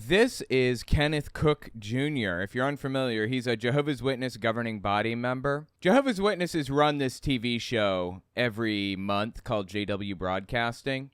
This is Kenneth Cook Jr. If you're unfamiliar, he's a Jehovah's Witness governing body member. Jehovah's Witnesses run this TV show every month called JW Broadcasting.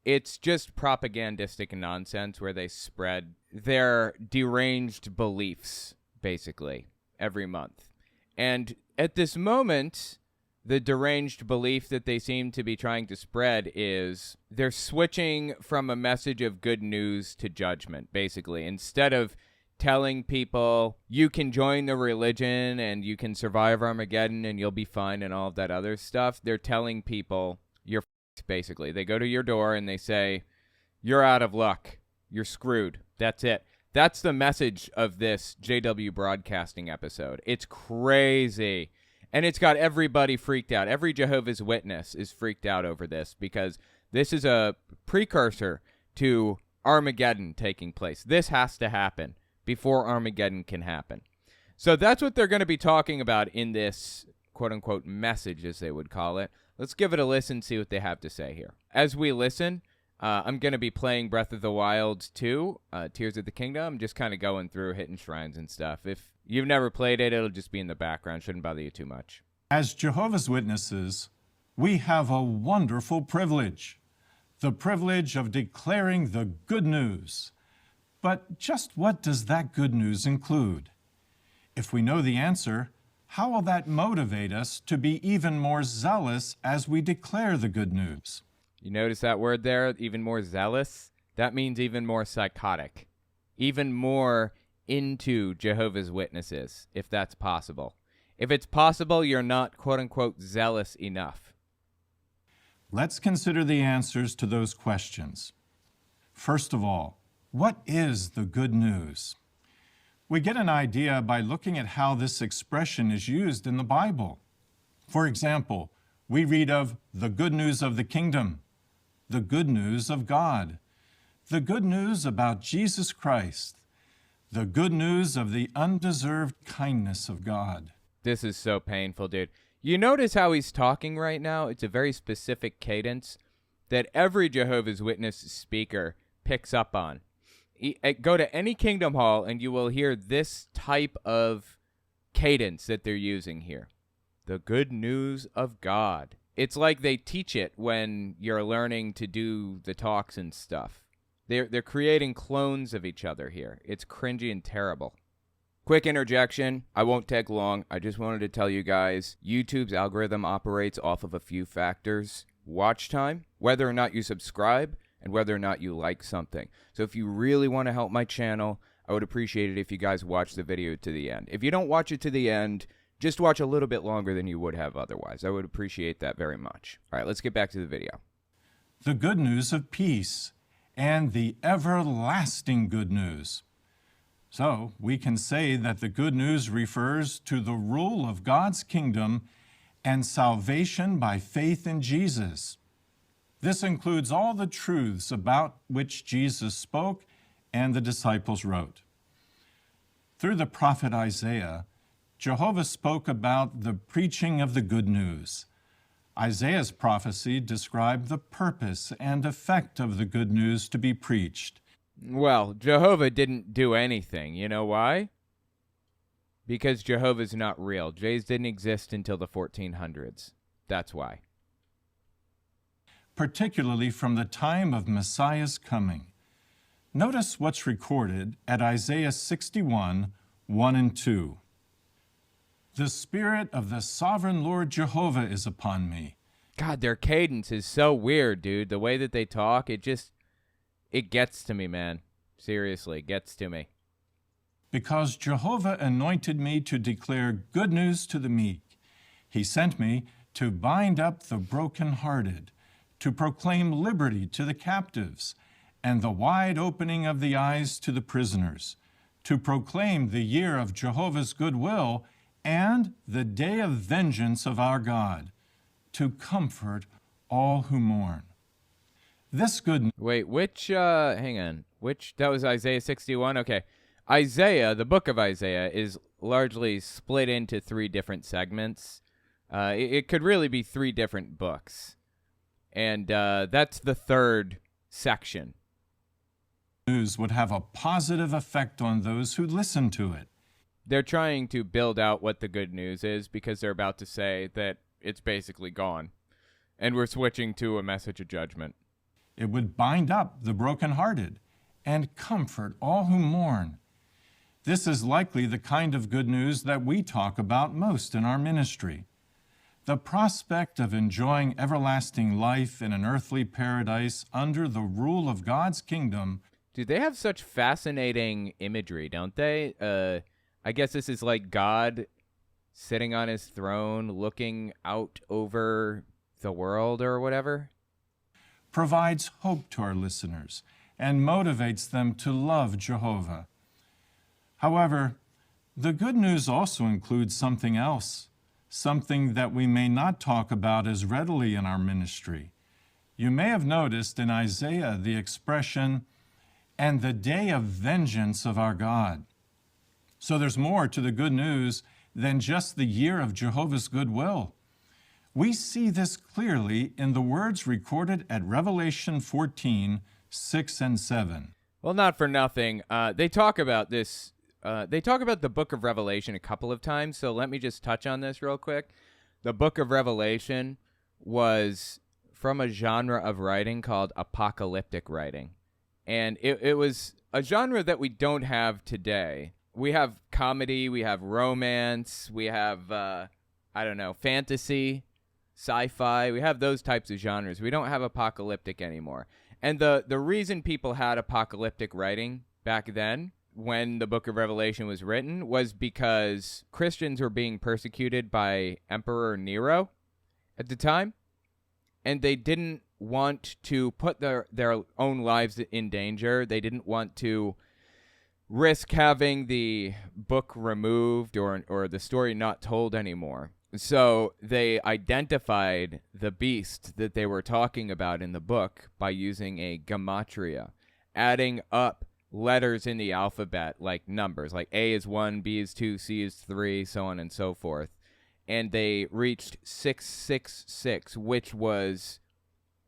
It's just propagandistic nonsense where they spread their deranged beliefs, basically, every month. And at this moment, the deranged belief that they seem to be trying to spread is they're switching from a message of good news to judgment, basically. Instead of telling people you can join the religion and you can survive Armageddon and you'll be fine and all of that other stuff, they're telling people you're f***ed, basically. They go to your door and they say, you're out of luck. You're screwed. That's it. That's the message of this JW Broadcasting episode. It's crazy. And it's got everybody freaked out. Every Jehovah's Witness is freaked out over this because this is a precursor to Armageddon taking place. This has to happen before Armageddon can happen. So that's what they're going to be talking about in this quote-unquote message, as they would call it. Let's give it a listen, see what they have to say here. As we listen, I'm going to be playing Breath of the Wild 2, Tears of the Kingdom. Just kind of going through, hitting shrines and stuff. If you've never played it, it'll just be in the background. Shouldn't bother you too much. As Jehovah's Witnesses, we have a wonderful privilege. The privilege of declaring the good news. But just what does that good news include? If we know the answer, how will that motivate us to be even more zealous as we declare the good news? You notice that word there, even more zealous? That means even more psychotic. Even more into Jehovah's Witnesses, if that's possible. If it's possible, you're not, quote-unquote, zealous enough. Let's consider the answers to those questions. First of all, what is the good news? We get an idea by looking at how this expression is used in the Bible. For example, we read of the good news of the kingdom, the good news of God, the good news about Jesus Christ, the good news of the undeserved kindness of God. This is so painful, dude. You notice how he's talking right now? It's a very specific cadence that every Jehovah's Witness speaker picks up on. Go to any Kingdom Hall and you will hear this type of cadence that they're using here. The good news of God. It's like they teach it when you're learning to do the talks and stuff. They're creating clones of each other here. It's cringy and terrible. Quick interjection. I won't take long. I just wanted to tell you guys, YouTube's algorithm operates off of a few factors. Watch time, whether or not you subscribe, and whether or not you like something. So if you really want to help my channel, I would appreciate it if you guys watch the video to the end. If you don't watch it to the end, just watch a little bit longer than you would have otherwise. I would appreciate that very much. All right, let's get back to the video. The good news of peace and the everlasting good news. So we can say that the good news refers to the rule of God's kingdom and salvation by faith in Jesus. This includes all the truths about which Jesus spoke and the disciples wrote. Through the prophet Isaiah, Jehovah spoke about the preaching of the good news. Isaiah's prophecy described the purpose and effect of the good news to be preached. Well, Jehovah didn't do anything. You know why? Because Jehovah's not real. Jays didn't exist until the 1400s. That's why. Particularly from the time of Messiah's coming. Notice what's recorded at Isaiah 61, 1 and 2. The Spirit of the Sovereign Lord Jehovah is upon me. God, their cadence is so weird, dude. The way that they talk, it gets to me, man. Seriously, it gets to me. Because Jehovah anointed me to declare good news to the meek. He sent me to bind up the brokenhearted, to proclaim liberty to the captives, and the wide opening of the eyes to the prisoners, to proclaim the year of Jehovah's goodwill and the day of vengeance of our God, to comfort all who mourn. This good... Wait, hang on. That was Isaiah 61? Okay. Isaiah, the book of Isaiah, is largely split into 3 different segments. It could really be 3 different books. And that's the 3rd section. news would have a positive effect on those who listen to it. They're trying to build out what the good news is because they're about to say that it's basically gone. And we're switching to a message of judgment. It would bind up the brokenhearted and comfort all who mourn. This is likely the kind of good news that we talk about most in our ministry. The prospect of enjoying everlasting life in an earthly paradise under the rule of God's kingdom. Dude, they have such fascinating imagery, don't they? I guess this is like God sitting on his throne, looking out over the world or whatever. Provides hope to our listeners and motivates them to love Jehovah. However, the good news also includes something else, something that we may not talk about as readily in our ministry. You may have noticed in Isaiah the expression, "and the day of vengeance of our God." So there's more to the good news than just the year of Jehovah's goodwill. We see this clearly in the words recorded at Revelation 14, 6 and 7. Well, not for nothing. They talk about this. They talk about the book of Revelation a couple of times, so let me just touch on this real quick. The book of Revelation was from a genre of writing called Apocalyptic writing. And it was a genre that we don't have today. We have comedy, we have romance, we have, fantasy, sci-fi. We have those types of genres. We don't have apocalyptic anymore. And the reason people had apocalyptic writing back then, when the book of Revelation was written, was because Christians were being persecuted by Emperor Nero at the time, and they didn't want to put their own lives in danger. They didn't want to risk having the book removed or the story not told anymore. So they identified the beast that they were talking about in the book by using a gematria, adding up letters in the alphabet like numbers, like A is 1, B is 2, C is 3, so on and so forth. And they reached 666, which was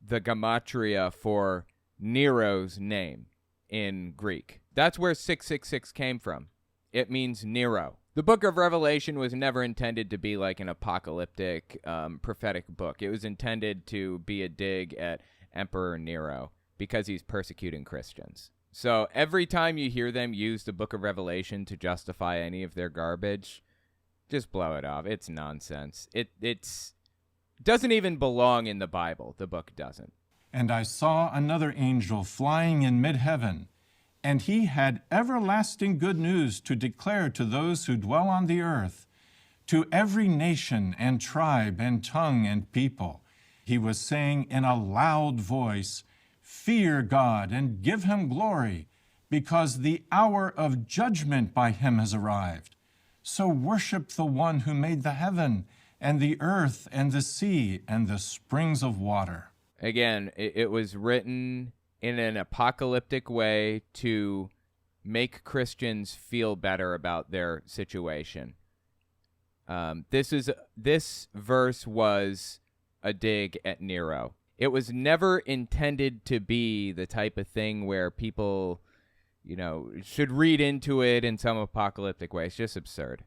the gematria for Nero's name in Greek. That's where 666 came from. It means Nero. The book of Revelation was never intended to be like an apocalyptic, prophetic book. It was intended to be a dig at Emperor Nero because he's persecuting Christians. So every time you hear them use the book of Revelation to justify any of their garbage, just blow it off. It's nonsense. It's doesn't even belong in the Bible. The book doesn't. And I saw another angel flying in mid-heaven, and he had everlasting good news to declare to those who dwell on the earth, to every nation and tribe and tongue and people. He was saying in a loud voice, "Fear God and give him glory, because the hour of judgment by him has arrived. So worship the one who made the heaven and the earth and the sea and the springs of water." Again, it was written in an apocalyptic way to make Christians feel better about their situation. This verse was a dig at Nero. It was never intended to be the type of thing where people, should read into it in some apocalyptic way. It's just absurd.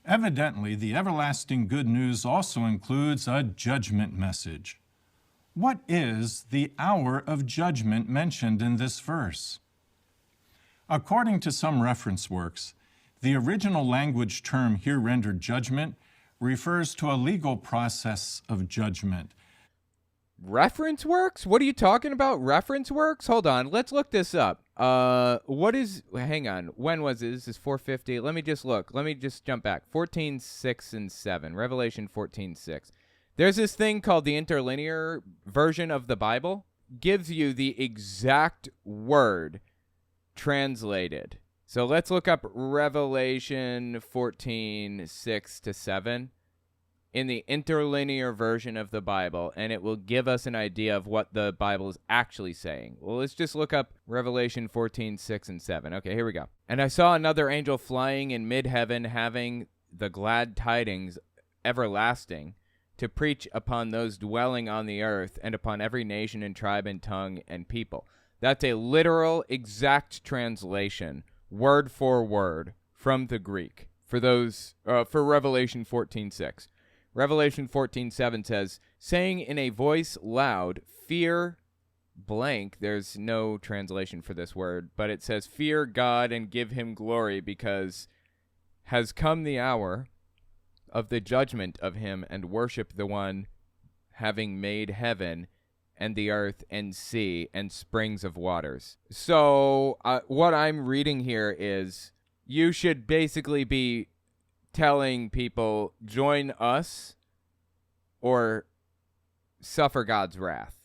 Evidently, the everlasting good news also includes a judgment message. What is the hour of judgment mentioned in this verse? According to some reference works, the original language term here rendered judgment refers to a legal process of judgment. Reference works? What are you talking about? Reference works? Hold on. Let's look this up. Hang on. When was it? This is 450. Let me just look. Let me just jump back. 14:6 and 7. Revelation 14:6. There's this thing called the interlinear version of the Bible. Gives you the exact word translated. So let's look up Revelation 14:6 to 7 in the interlinear version of the Bible, and it will give us an idea of what the Bible is actually saying. Well, let's just look up Revelation 14:6 and 7. Okay, here we go. "And I saw another angel flying in mid-heaven, having the glad tidings everlasting, to preach upon those dwelling on the earth and upon every nation and tribe and tongue and people." That's a literal, exact translation, word for word, from the Greek. For Revelation 14:6. Revelation 14:7 says, saying in a voice loud, fear blank. There's no translation for this word, but it says, fear God and give him glory, because has come the hour of the judgment of him, and worship the one having made heaven and the earth and sea and springs of waters. So what I'm reading here is you should basically be telling people, join us or suffer God's wrath.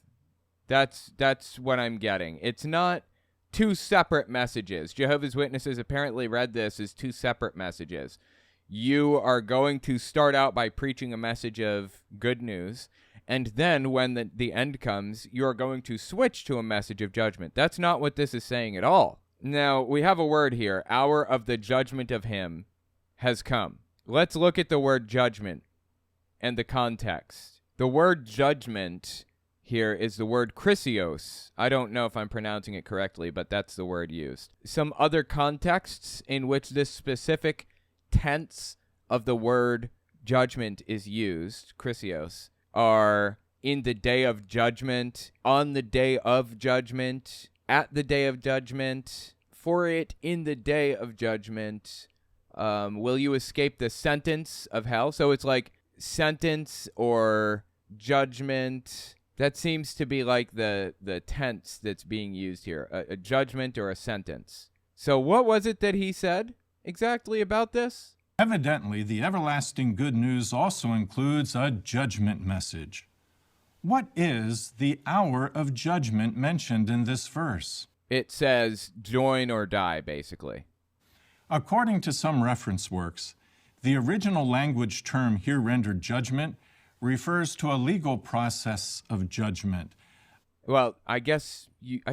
That's what I'm getting. It's not two separate messages. Jehovah's Witnesses apparently read this as two separate messages. You are going to start out by preaching a message of good news, and then when the end comes, you are going to switch to a message of judgment. That's not what this is saying at all. Now, we have a word here, hour of the judgment of him has come. Let's look at the word judgment and the context. The word judgment here is the word krisios. I don't know if I'm pronouncing it correctly, but that's the word used. Some other contexts in which this specific tense of the word judgment is used, krisios, are in the day of judgment, on the day of judgment, at the day of judgment, for it in the day of judgment, will you escape the sentence of hell? So it's like sentence or judgment. That seems to be like the tense that's being used here, a judgment or a sentence. So what was it that he said exactly about this? Evidently, the everlasting good news also includes a judgment message. What is the hour of judgment mentioned in this verse? It says join or die, basically. According to some reference works, the original language term here rendered judgment refers to a legal process of judgment. Well, I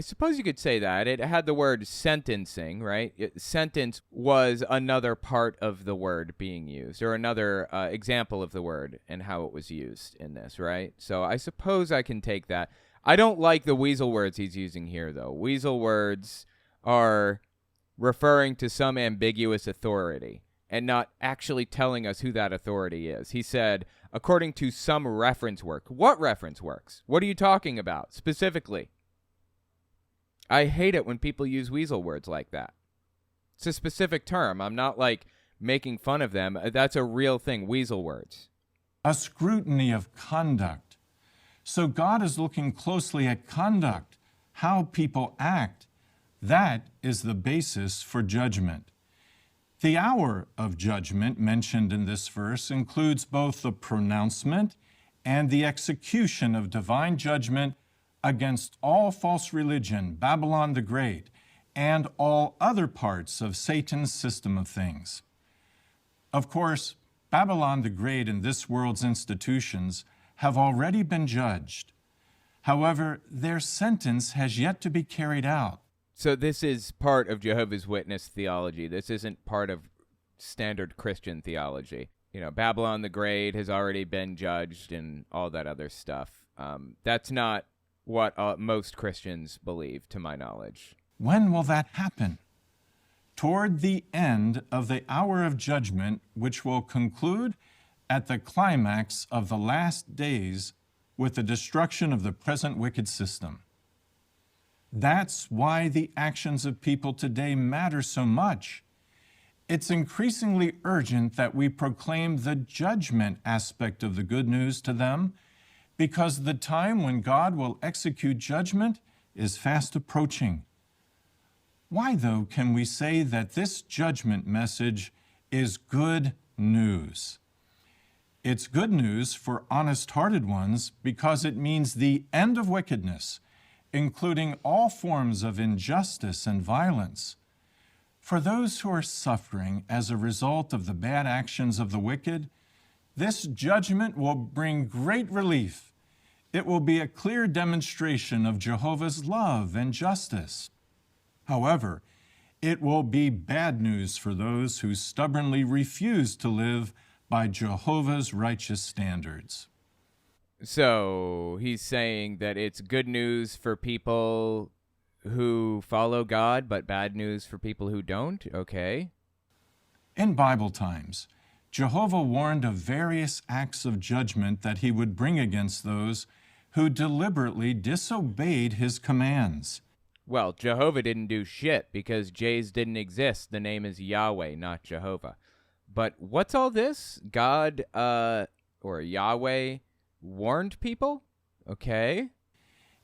suppose you could say that. It had the word sentencing, right? Sentence was another part of the word being used, or another example of the word and how it was used in this, right? So I suppose I can take that. I don't like the weasel words he's using here, though. Weasel words are referring to some ambiguous authority and not actually telling us who that authority is. He said, according to some reference work. What reference works? What are you talking about specifically? I hate it when people use weasel words like that. It's a specific term. I'm not like making fun of them. That's a real thing, weasel words. A scrutiny of conduct. So God is looking closely at conduct, how people act. That is the basis for judgment. The hour of judgment mentioned in this verse includes both the pronouncement and the execution of divine judgment against all false religion, Babylon the Great, and all other parts of Satan's system of things. Of course, Babylon the Great and this world's institutions have already been judged. However, their sentence has yet to be carried out. So this is part of Jehovah's Witness theology. This isn't part of standard Christian theology. You know, Babylon the Great has already been judged and all that other stuff. That's not what most Christians believe, to my knowledge. When will that happen? Toward the end of the hour of judgment, which will conclude at the climax of the last days with the destruction of the present wicked system. That's why the actions of people today matter so much. It's increasingly urgent that we proclaim the judgment aspect of the good news to them, because the time when God will execute judgment is fast approaching. Why, though, can we say that this judgment message is good news? It's good news for honest-hearted ones because it means the end of wickedness, including all forms of injustice and violence. For those who are suffering as a result of the bad actions of the wicked, this judgment will bring great relief. It will be a clear demonstration of Jehovah's love and justice. However, it will be bad news for those who stubbornly refuse to live by Jehovah's righteous standards. So he's saying that it's good news for people who follow God, but bad news for people who don't? Okay. In Bible times, Jehovah warned of various acts of judgment that he would bring against those who deliberately disobeyed his commands. Well, Jehovah didn't do shit because J's didn't exist. The name is Yahweh, not Jehovah. But what's all this? God, or Yahweh warned people? Okay.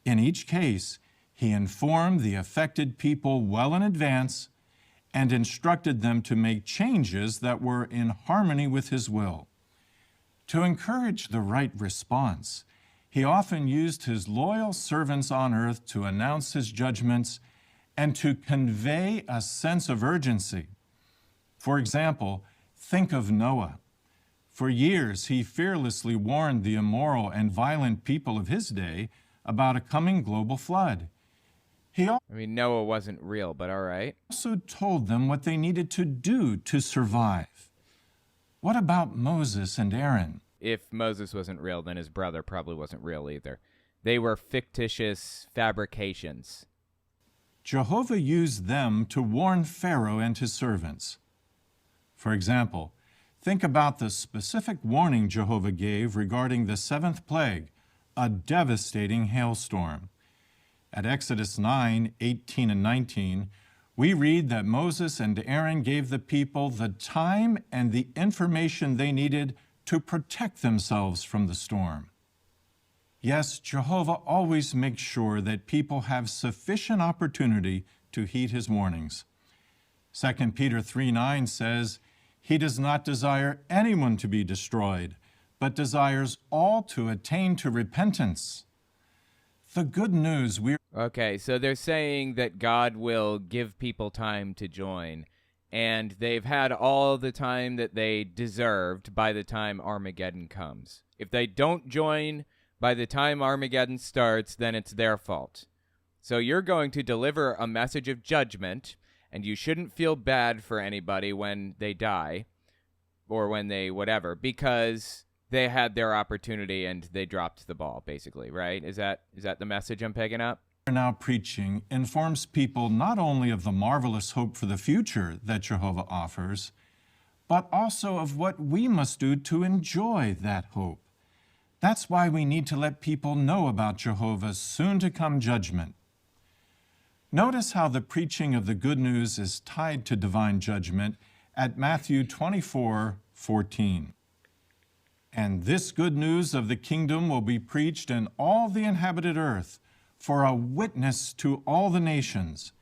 In each case, he informed the affected people well in advance and instructed them to make changes that were in harmony with his will. To encourage the right response, he often used his loyal servants on earth to announce his judgments and to convey a sense of urgency. For example, think of Noah. For years, he fearlessly warned the immoral and violent people of his day about a coming global flood. He Noah wasn't real, but all right. also told them what they needed to do to survive. What about Moses and Aaron? If Moses wasn't real, then his brother probably wasn't real either. They were fictitious fabrications. Jehovah used them to warn Pharaoh and his servants. For example, think about the specific warning Jehovah gave regarding the seventh plague, a devastating hailstorm. At Exodus 9:18 and 19, we read that Moses and Aaron gave the people the time and the information they needed to protect themselves from the storm. Yes, Jehovah always makes sure that people have sufficient opportunity to heed his warnings. 2 Peter 3:9 says, "He does not desire anyone to be destroyed, but desires all to attain to repentance." The good news Okay, so they're saying that God will give people time to join, and they've had all the time that they deserved by the time Armageddon comes. If they don't join by the time Armageddon starts, then it's their fault. So you're going to deliver a message of judgment, and you shouldn't feel bad for anybody when they die, or when they whatever, because they had their opportunity and they dropped the ball, basically, right? Is that the message I'm picking up? now preaching informs people not only of the marvelous hope for the future that Jehovah offers, but also of what we must do to enjoy that hope. That's why we need to let people know about Jehovah's soon-to-come judgment. Notice how the preaching of the good news is tied to divine judgment at Matthew 24:14. And this good news of the kingdom will be preached in all the inhabited earth for a witness to all the nations,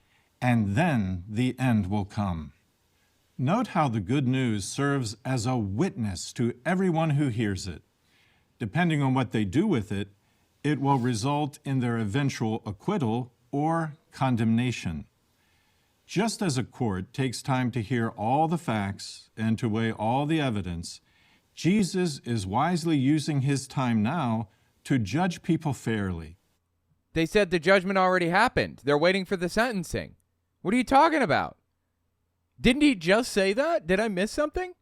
and then the end will come. Note how the good news serves as a witness to everyone who hears it. Depending on what they do with it, it will result in their eventual acquittal or condemnation. Just as a court takes time to hear all the facts and to weigh all the evidence, Jesus is wisely using his time now to judge people fairly. They said the judgment already happened. They're waiting for the sentencing. What are you talking about? Didn't he just say that? Did I miss something?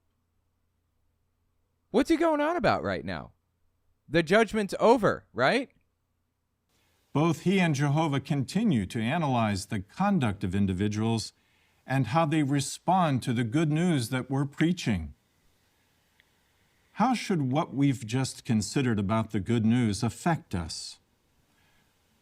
What's he going on about right now? The judgment's over, right? Both he and Jehovah continue to analyze the conduct of individuals and how they respond to the good news that we're preaching. How should what we've just considered about the good news affect us?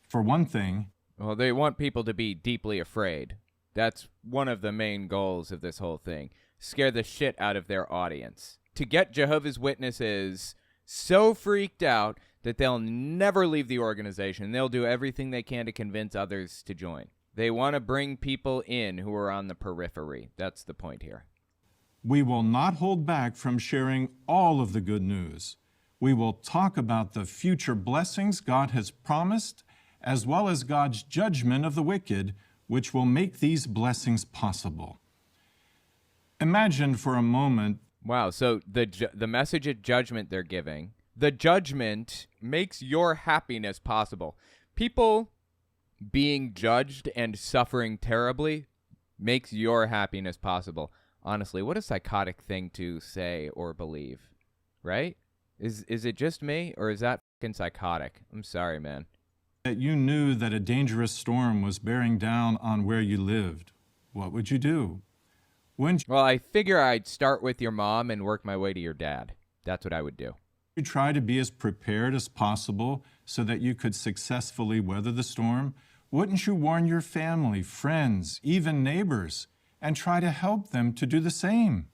For one thing, well, they want people to be deeply afraid. That's one of the main goals of this whole thing. Scare the shit out of their audience. To get Jehovah's Witnesses so freaked out that they'll never leave the organization. They'll do everything they can to convince others to join. They want to bring people in who are on the periphery. That's the point here. We will not hold back from sharing all of the good news. We will talk about the future blessings God has promised, as well as God's judgment of the wicked, which will make these blessings possible. Imagine for a moment. Wow, so the message of judgment they're giving, the judgment makes your happiness possible. People being judged and suffering terribly makes your happiness possible. Honestly, what a psychotic thing to say or believe, right? Is it just me, or is that fucking psychotic? I'm sorry, man. that you knew that a dangerous storm was bearing down on where you lived, what would you do? Wouldn't Well, I figure I'd start with your mom and work my way to your dad. That's what I would do. you try to be as prepared as possible so that you could successfully weather the storm? Wouldn't you warn your family, friends, even neighbors, and try to help them to do the same?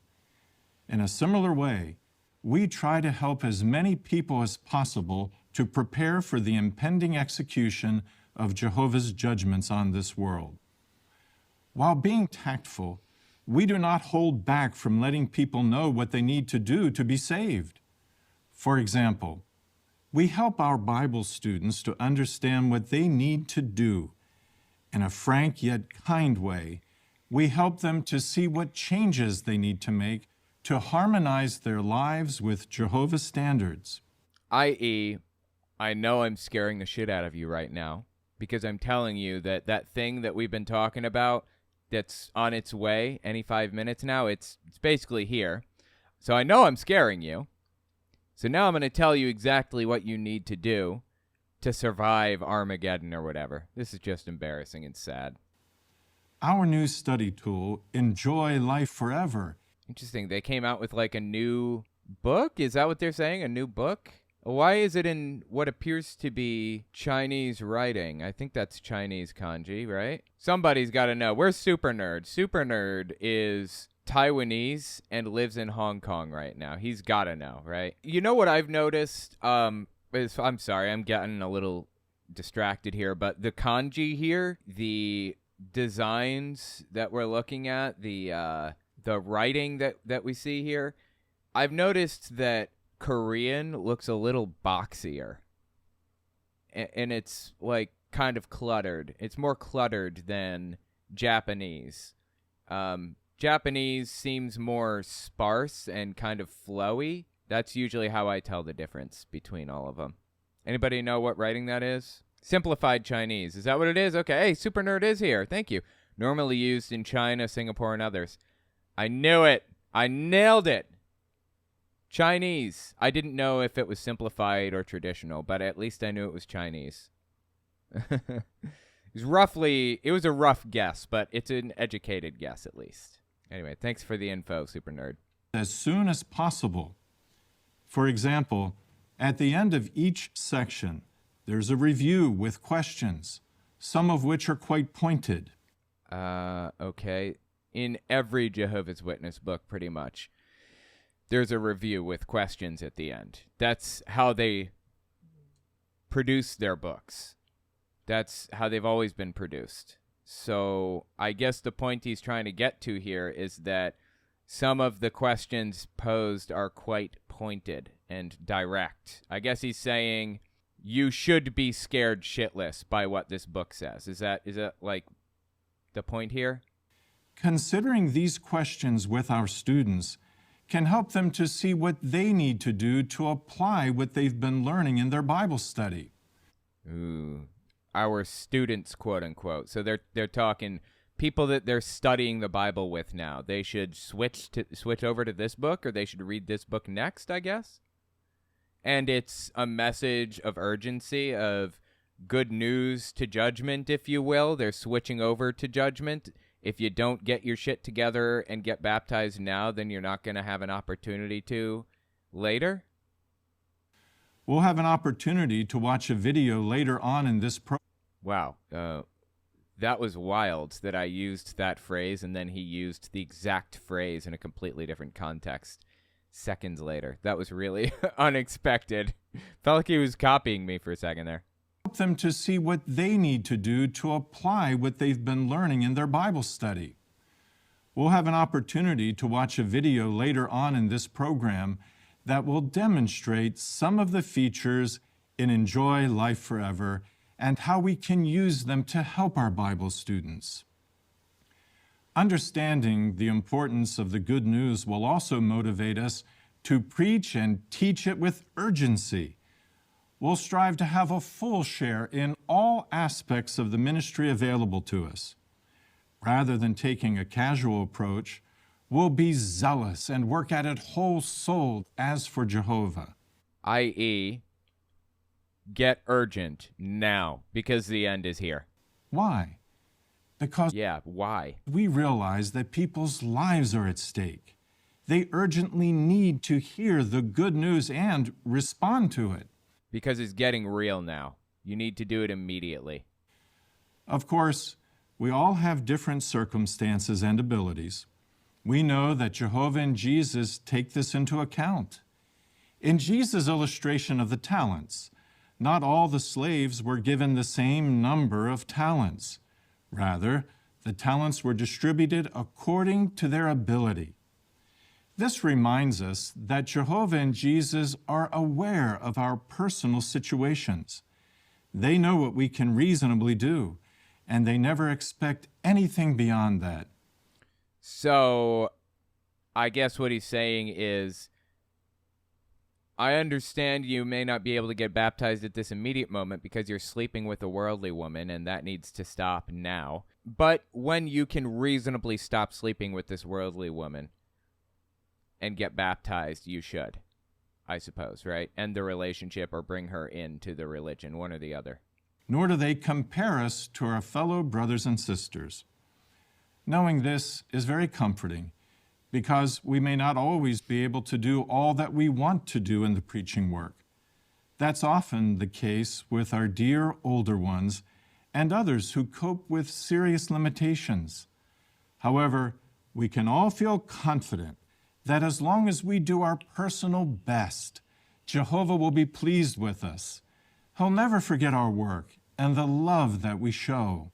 In a similar way, we try to help as many people as possible to prepare for the impending execution of Jehovah's judgments on this world. While being tactful, we do not hold back from letting people know what they need to do to be saved. For example, we help our Bible students to understand what they need to do. In a frank yet kind way, we help them to see what changes they need to make to harmonize their lives with Jehovah's standards. I.e., I know I'm scaring the shit out of you right now because I'm telling you that that thing that we've been talking about that's on its way any 5 minutes now, it's basically here. So I know I'm scaring you. So now I'm going to tell you exactly what you need to do to survive Armageddon or whatever. This is just embarrassing and sad. Our new study tool, Enjoy Life Forever. Interesting. They came out with like a new book? Is that what they're saying? A new book? Why is it in what appears to be Chinese writing? I think that's Chinese kanji, right? Somebody's got to know. Where's Super Nerd? Super Nerd is Taiwanese and lives in Hong Kong right now. He's got to know, right? You know what I've noticed? I'm sorry, I'm getting a little distracted here, but the kanji here, the designs that we're looking at, the writing that we see here, I've noticed that Korean looks a little boxier, and it's like kind of cluttered. It's more cluttered than Japanese. Japanese seems more sparse and kind of flowy. That's usually how I tell the difference between all of them. Anybody know what writing that is? Simplified Chinese. Is that what it is? Okay. Hey, Super Nerd is here. Thank you. Normally used in China, Singapore, and others. I knew it. I nailed it. Chinese. I didn't know if it was simplified or traditional, but at least I knew it was Chinese. It was a rough guess, but it's an educated guess at least. Anyway, thanks for the info, Super Nerd. As soon as possible. For example, at the end of each section, there's a review with questions, some of which are quite pointed. Okay. In every Jehovah's Witness book, pretty much, there's a review with questions at the end. That's how they produce their books. That's how they've always been produced. So I guess the point he's trying to get to here is that some of the questions posed are quite pointed and direct. I guess he's saying you should be scared shitless by what this book says. Is that like the point here? Considering these questions with our students can help them to see what they need to do to apply what they've been learning in their Bible study. Ooh, our students, quote unquote. So they're talking people that they're studying the Bible with now. They should switch over to this book, or they should read this book next, I guess. And it's a message of urgency, of good news to judgment, if you will. They're switching over to judgment. If you don't get your shit together and get baptized now, then you're not going to have an opportunity to later. We'll have an opportunity to watch a video later on in this program. Wow. That was wild that I used that phrase and then he used the exact phrase in a completely different context seconds later. That was really unexpected. Felt like he was copying me for a second there. Help them to see what they need to do to apply what they've been learning in their Bible study. We'll have an opportunity to watch a video later on in this program that will demonstrate some of the features in Enjoy Life Forever and how we can use them to help our Bible students. Understanding the importance of the good news will also motivate us to preach and teach it with urgency. We'll strive to have a full share in all aspects of the ministry available to us. Rather than taking a casual approach, we'll be zealous and work at it whole-souled as for Jehovah. I.e., get urgent now because the end is here. Why? Because Yeah, why? we realize that people's lives are at stake. They urgently need to hear the good news and respond to it. Because it's getting real now. You need to do it immediately. Of course, we all have different circumstances and abilities. We know that Jehovah and Jesus take this into account. In Jesus' illustration of the talents, not all the slaves were given the same number of talents. Rather, the talents were distributed according to their ability. This reminds us that Jehovah and Jesus are aware of our personal situations. They know what we can reasonably do, and they never expect anything beyond that. So, I guess what he's saying is, I understand you may not be able to get baptized at this immediate moment because you're sleeping with a worldly woman, and that needs to stop now. But when you can reasonably stop sleeping with this worldly woman and get baptized, you should, I suppose, right? End the relationship or bring her into the religion, one or the other. Nor do they compare us to our fellow brothers and sisters. Knowing this is very comforting, because we may not always be able to do all that we want to do in the preaching work. That's often the case with our dear older ones and others who cope with serious limitations. However, we can all feel confident that as long as we do our personal best, Jehovah will be pleased with us. He'll never forget our work and the love that we show.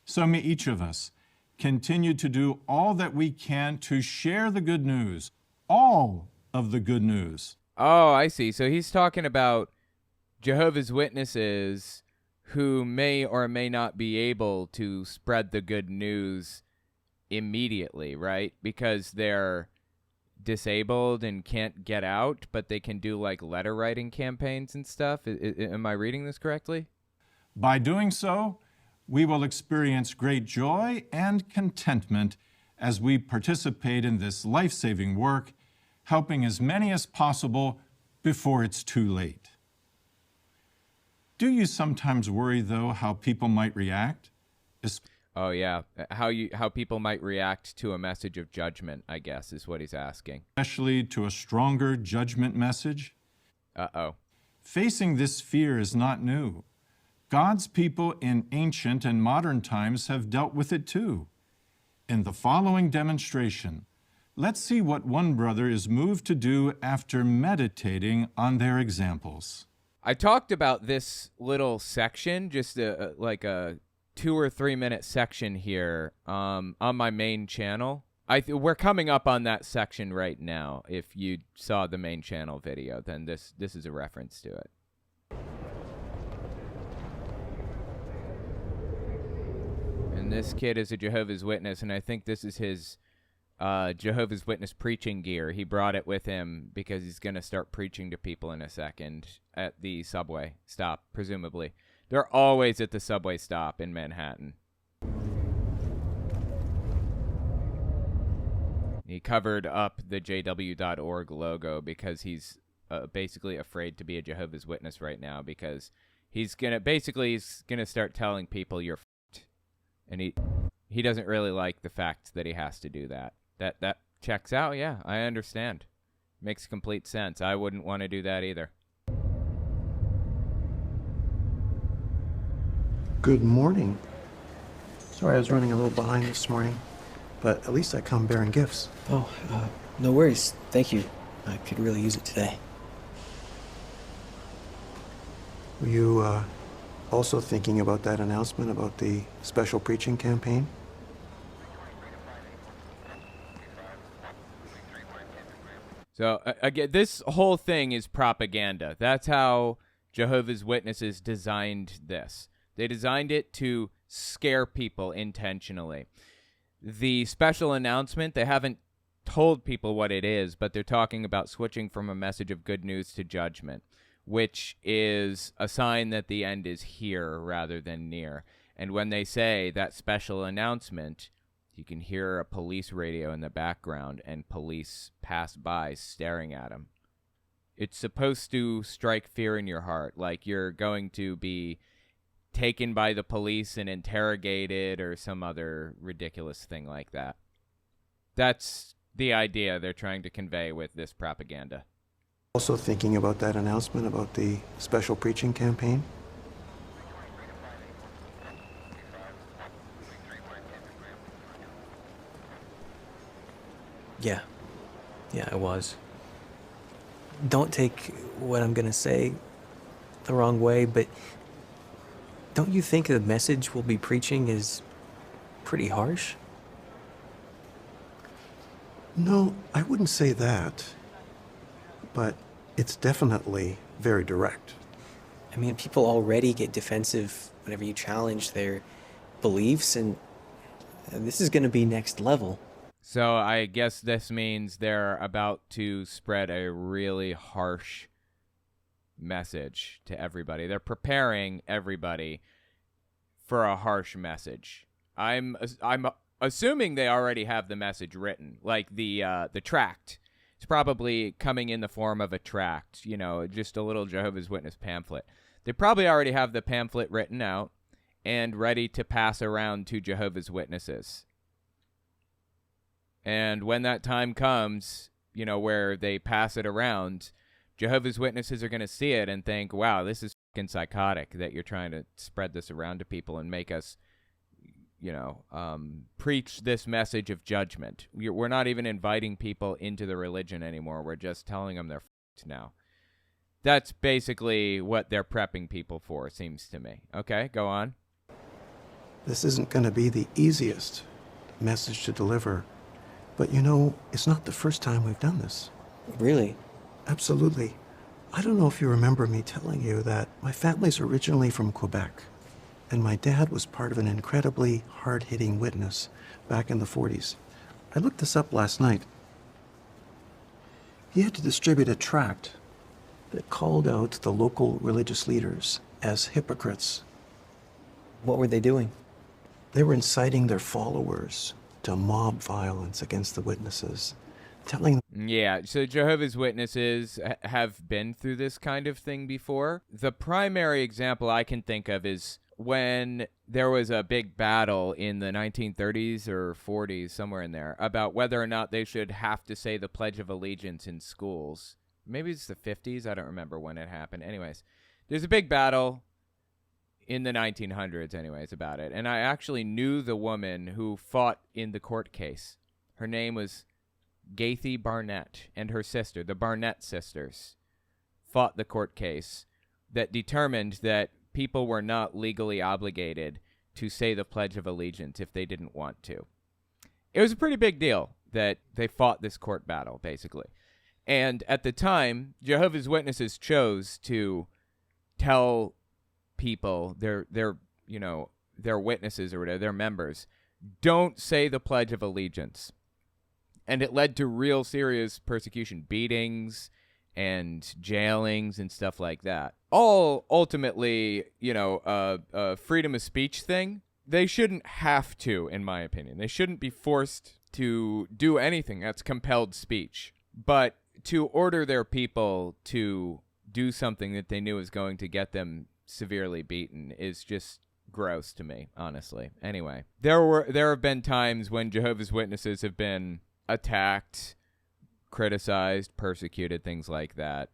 So may each of us continue to do all that we can to share the good news, all of the good news. Oh, I see. So he's talking about Jehovah's Witnesses who may or may not be able to spread the good news immediately, right? Because they're disabled and can't get out, but they can do like letter writing campaigns and stuff. Am I reading this correctly? By doing so, we will experience great joy and contentment as we participate in this life-saving work, helping as many as possible before it's too late. Do you sometimes worry, though, how people might react? Oh, yeah. How people might react to a message of judgment, I guess, is what he's asking. Especially to a stronger judgment message? Uh-oh. Facing this fear is not new. God's people in ancient and modern times have dealt with it too. In the following demonstration, let's see what one brother is moved to do after meditating on their examples. I talked about this little section, just like a 2 or 3 minute section here on my main channel. We're coming up on that section right now. If you saw the main channel video, then this is a reference to it. And this kid is a Jehovah's Witness, and I think this is his Jehovah's Witness preaching gear. He brought it with him because he's going to start preaching to people in a second at the subway stop, presumably. They're always at the subway stop in Manhattan. He covered up the jw.org logo because he's basically afraid to be a Jehovah's Witness right now, because he's going to start telling people you're f***ed. And he doesn't really like the fact that he has to do that. That checks out, yeah, I understand. Makes complete sense. I wouldn't want to do that either. Good morning. Sorry, I was running a little behind this morning, but at least I come bearing gifts. Oh, no worries. Thank you. I could really use it today. Were you also thinking about that announcement about the special preaching campaign? So, again, this whole thing is propaganda. That's how Jehovah's Witnesses designed this. They designed it to scare people intentionally. The special announcement, they haven't told people what it is, but they're talking about switching from a message of good news to judgment, which is a sign that the end is here rather than near. And when they say that special announcement, you can hear a police radio in the background and police pass by staring at them. It's supposed to strike fear in your heart, like you're going to be taken by the police and interrogated or some other ridiculous thing like that. That's the idea they're trying to convey with this propaganda. Also thinking about that announcement about the special preaching campaign. Yeah. Yeah, I was. Don't take what I'm gonna say the wrong way, but don't you think the message we'll be preaching is pretty harsh? No, I wouldn't say that. But it's definitely very direct. I mean, people already get defensive whenever you challenge their beliefs, and this is gonna be next level. So I guess this means they're about to spread a really harsh message to everybody. They're preparing everybody for a harsh message. I'm assuming they already have the message written, like the tract. It's probably coming in the form of a tract, you know, just a little Jehovah's Witness pamphlet. They probably already have the pamphlet written out and ready to pass around to Jehovah's Witnesses. And when that time comes, you know, where they pass it around, Jehovah's Witnesses are going to see it and think, wow, this is fucking psychotic that you're trying to spread this around to people and make us, you know, preach this message of judgment. We're not even inviting people into the religion anymore. We're just telling them they're fucked now. That's basically what they're prepping people for, seems to me. Okay, go on. This isn't going to be the easiest message to deliver. But you know, it's not the first time we've done this. Really? Absolutely. I don't know if you remember me telling you that my family's originally from Quebec, and my dad was part of an incredibly hard-hitting witness back in the 40s. I looked this up last night. He had to distribute a tract that called out the local religious leaders as hypocrites. What were they doing? They were inciting their followers to mob violence against the witnesses, telling them... Yeah, so Jehovah's Witnesses have been through this kind of thing before. The primary example I can think of is when there was a big battle in the 1930s or 40s, somewhere in there, about whether or not they should have to say the Pledge of Allegiance in schools. Maybe it's the 50s. I don't remember when it happened. Anyways, there's a big battle in the 1900s, anyways, about it. And I actually knew the woman who fought in the court case. Her name was Gaithy Barnett, and her sister, the Barnett sisters, fought the court case that determined that people were not legally obligated to say the Pledge of Allegiance if they didn't want to. It was a pretty big deal that they fought this court battle, basically. And at the time, Jehovah's Witnesses chose to tell people, their witnesses or whatever, their members, don't say the Pledge of Allegiance. And it led to real serious persecution, beatings and jailings and stuff like that. All ultimately, a freedom of speech thing. They shouldn't have to, in my opinion. They shouldn't be forced to do anything that's compelled speech. But to order their people to do something that they knew was going to get them severely beaten is just gross to me, honestly. Anyway, there have been times when Jehovah's Witnesses have been attacked, criticized, persecuted, things like that.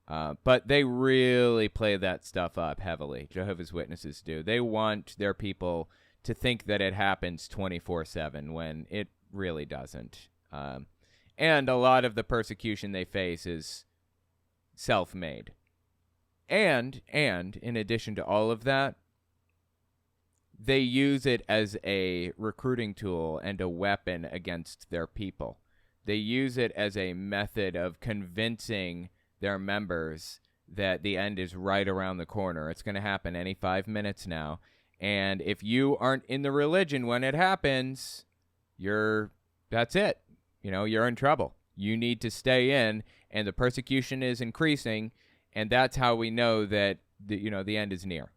But they really play that stuff up heavily. Jehovah's Witnesses do. They want their people to think that it happens 24/7 when it really doesn't. And a lot of the persecution they face is self-made. And in addition to all of that, they use it as a recruiting tool and a weapon against their people. They use it as a method of convincing their members that the end is right around the corner. It's going to happen any 5 minutes now. And if you aren't in the religion when it happens, that's it. You're in trouble. You need to stay in, and the persecution is increasing. And that's how we know that the end is near.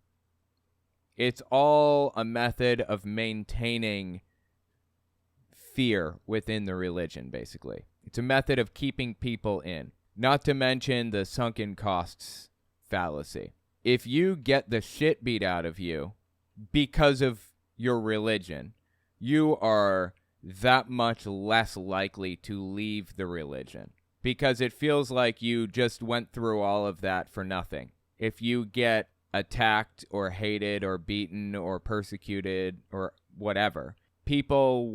It's all a method of maintaining fear within the religion, basically. It's a method of keeping people in. Not to mention the sunken costs fallacy. If you get the shit beat out of you because of your religion, you are that much less likely to leave the religion because it feels like you just went through all of that for nothing. If you get attacked or hated or beaten or persecuted or whatever, people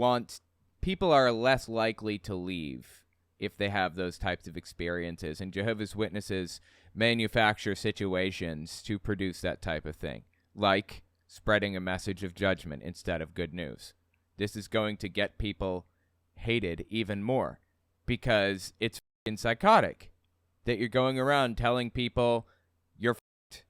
are less likely to leave if they have those types of experiences. And Jehovah's Witnesses manufacture situations to produce that type of thing, like spreading a message of judgment instead of good news. This is going to get people hated even more because it's f***ing psychotic that you're going around telling people you're f***ed.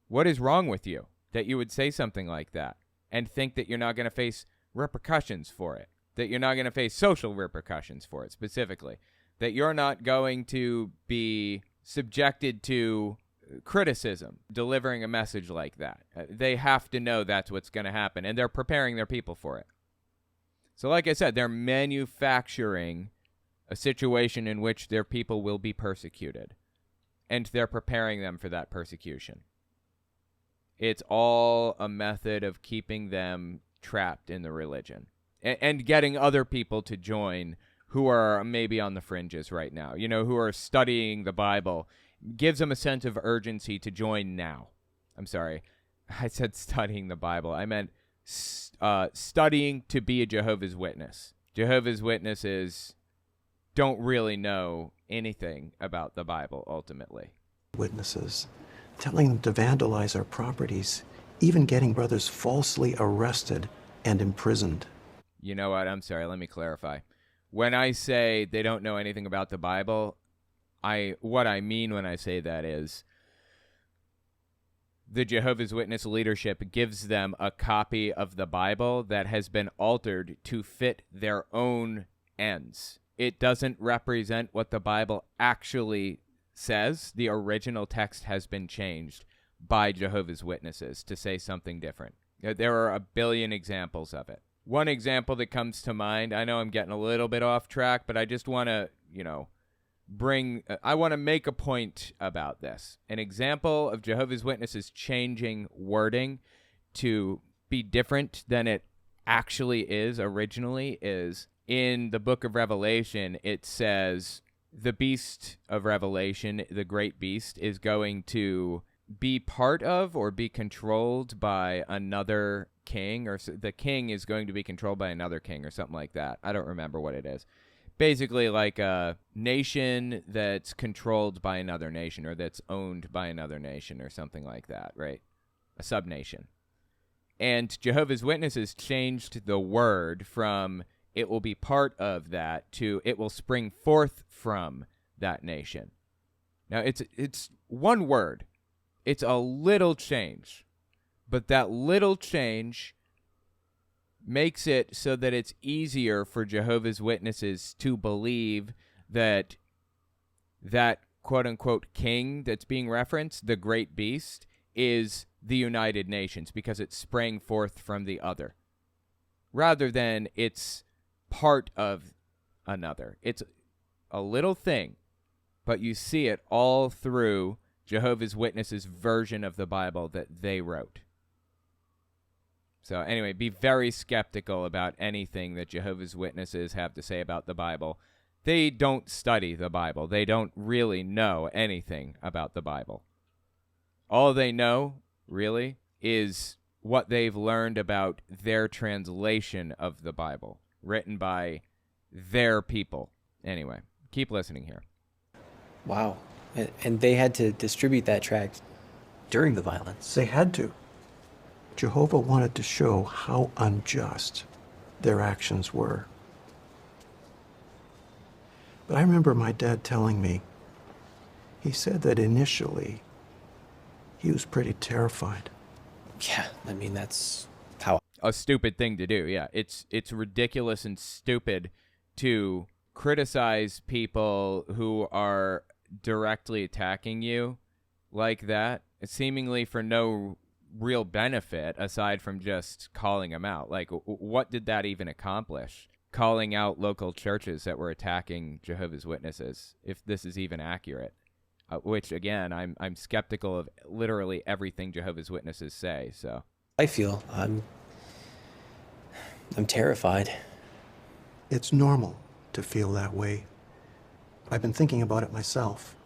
What is wrong with you that you would say something like that and think that you're not going to face repercussions for it, that you're not going to face social repercussions for it specifically, that you're not going to be subjected to criticism delivering a message like that. They have to know that's what's going to happen, and they're preparing their people for it. So like I said, they're manufacturing a situation in which their people will be persecuted, and they're preparing them for that persecution. It's all a method of keeping them trapped in the religion and getting other people to join who are maybe on the fringes right now, who are studying the Bible. Gives them a sense of urgency to join now. I'm sorry. I said studying the Bible. I meant studying to be a Jehovah's Witness. Jehovah's Witnesses don't really know anything about the Bible, ultimately. Witnesses, telling them to vandalize our properties, even getting brothers falsely arrested and imprisoned. You know what? I'm sorry. Let me clarify. When I say they don't know anything about the Bible, what I mean when I say that is the Jehovah's Witness leadership gives them a copy of the Bible that has been altered to fit their own ends. It doesn't represent what the Bible actually says. The original text has been changed by Jehovah's Witnesses to say something different. There are a billion examples of it. One example that comes to mind, I know I'm getting a little bit off track, but I just want to, I want to make a point about this. An example of Jehovah's Witnesses changing wording to be different than it actually is originally is in the book of Revelation. It says the beast of Revelation, the great beast, is going to be part of or be controlled by another king, or the king is going to be controlled by another king or something like that. I don't remember what it is. Basically like a nation that's controlled by another nation or that's owned by another nation or something like that, right? A subnation. And Jehovah's Witnesses changed the word from it will be part of that to it will spring forth from that nation. Now, it's one word. It's a little change. But that little change makes it so that it's easier for Jehovah's Witnesses to believe that that quote-unquote king that's being referenced, the great beast, is the United Nations because it sprang forth from the other, rather than it's part of another. It's a little thing, but you see it all through Jehovah's Witnesses' version of the Bible that they wrote. So anyway, be very skeptical about anything that Jehovah's Witnesses have to say about the Bible. They don't study the Bible. They don't really know anything about the Bible. All they know, really, is what they've learned about their translation of the Bible, written by their people. Anyway, keep listening here. Wow. And they had to distribute that tract during the violence. They had to. Jehovah wanted to show how unjust their actions were. But I remember my dad telling me, he said that initially he was pretty terrified. Yeah, I mean, that's how... A stupid thing to do, yeah. It's ridiculous and stupid to criticize people who are directly attacking you like that, seemingly for no real benefit aside from just calling them out. Like, what did that even accomplish? calling out local churches that were attacking Jehovah's Witnesses, if this is even accurate. Which, again, I'm skeptical of literally everything Jehovah's Witnesses say. So I feel I'm terrified. It's normal to feel that way. I've been thinking about it myself.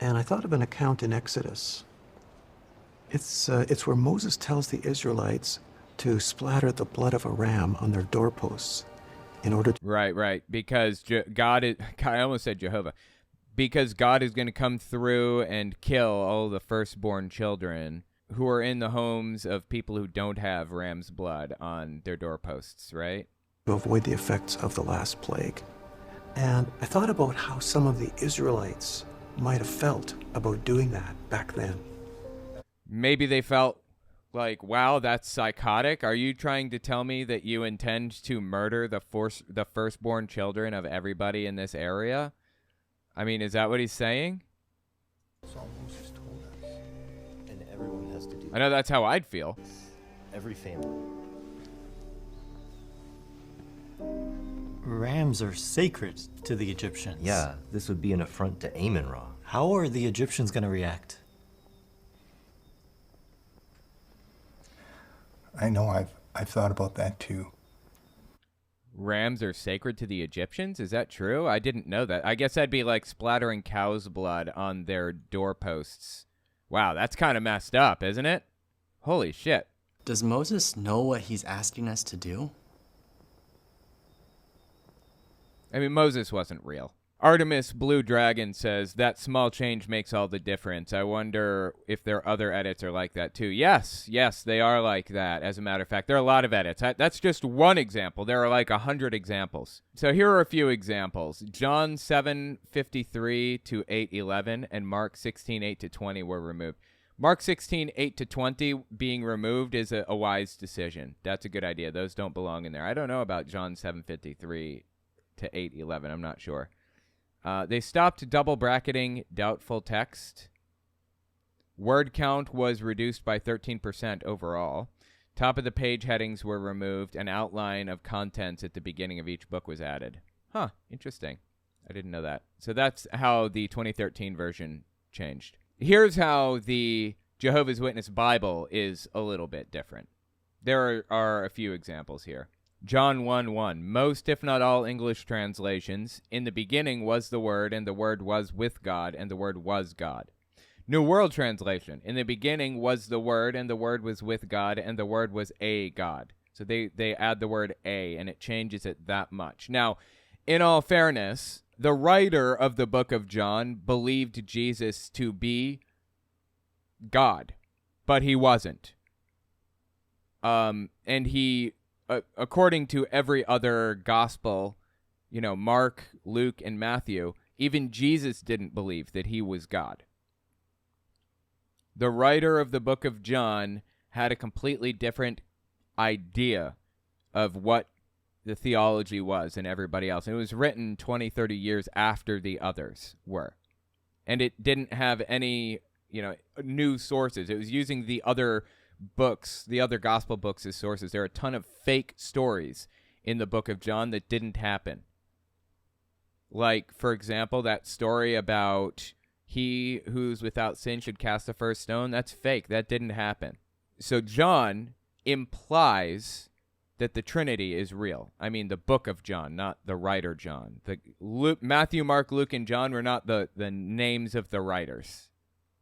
And I thought of an account in Exodus. It's where Moses tells the Israelites to splatter the blood of a ram on their doorposts in order to... Right. Because God is... I almost said Jehovah. Because God is going to come through and kill all the firstborn children who are in the homes of people who don't have ram's blood on their doorposts, right? to avoid the effects of the last plague. And I thought about how some of the Israelites might have felt about doing that back then. Maybe they felt like, wow, that's psychotic. Are you trying to tell me that you intend to murder the firstborn children of everybody in this area? I mean, is that what he's saying? That's all Moses told us. And everyone has to do I know that's how I'd feel. Every family. Rams are sacred to the Egyptians. Yeah, this would be an affront to Amun-Ra. How are the Egyptians going to react? I know I've thought about that too. Rams are sacred to the Egyptians? Is that true? I didn't know that. I guess that'd be like splattering cow's blood on their doorposts. Wow, that's kind of messed up, isn't it? Holy shit. Does Moses know what he's asking us to do? I mean, Moses wasn't real. Artemis Blue Dragon says, that small change makes all the difference. I wonder if their other edits are like that too. Yes, they are like that. As a matter of fact, there are a lot of edits. That's just one example. There are like 100 examples. So here are a few examples. John 7:53 to 8:11 and Mark 16:8 to 20 were removed. Mark 16:8 to 20 being removed is a wise decision. That's a good idea. Those don't belong in there. I don't know about John 7:53 to 8:11. I'm not sure. They stopped double bracketing doubtful text. Word count was reduced by 13% overall. Top of the page headings were removed. An outline of contents at the beginning of each book was added. Huh, interesting. I didn't know that. So that's how the 2013 version changed. Here's how the Jehovah's Witness Bible is a little bit different. There are a few examples here. John 1:1. Most, if not all, English translations. In the beginning was the Word, and the Word was with God, and the Word was God. New World Translation. In the beginning was the Word, and the Word was with God, and the Word was a God. So they add the word a, and it changes it that much. Now, in all fairness, the writer of the book of John believed Jesus to be God, but he wasn't. And he... according to every other gospel, Mark, Luke, and Matthew, even Jesus didn't believe that he was God. The writer of the book of John had a completely different idea of what the theology was than everybody else. And it was written 20, 30 years after the others were. And it didn't have any, new sources. It was using the other books, the other gospel books as sources. There are a ton of fake stories in the book of John that didn't happen. Like, for example, that story about he who's without sin should cast the first stone. That's fake. That didn't happen. So John implies that the Trinity is real. I mean, the book of John, not the writer John. Matthew, Mark, Luke, and John were not the names of the writers,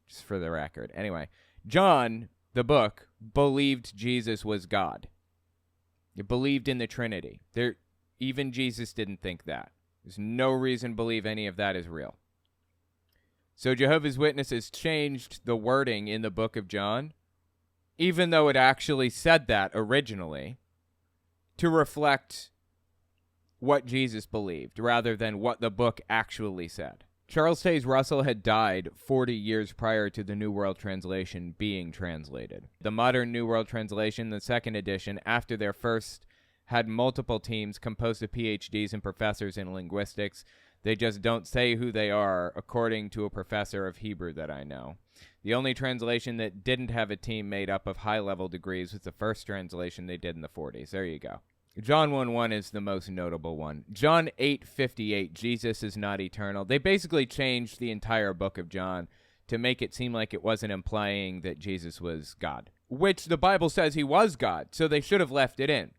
just for the record. Anyway, John, the book, believed Jesus was God. It believed in the Trinity. Even Jesus didn't think that. There's no reason to believe any of that is real. So Jehovah's Witnesses changed the wording in the book of John, even though it actually said that originally, to reflect what Jesus believed rather than what the book actually said. Charles Taze Russell had died 40 years prior to the New World Translation being translated. The modern New World Translation, the second edition, after their first, had multiple teams composed of PhDs and professors in linguistics. They just don't say who they are, according to a professor of Hebrew that I know. The only translation that didn't have a team made up of high-level degrees was the first translation they did in the 40s. There you go. John 1:1 is the most notable one. John 8:58, Jesus is not eternal. They basically changed the entire book of John to make it seem like it wasn't implying that Jesus was God, which the Bible says he was God, so they should have left it in.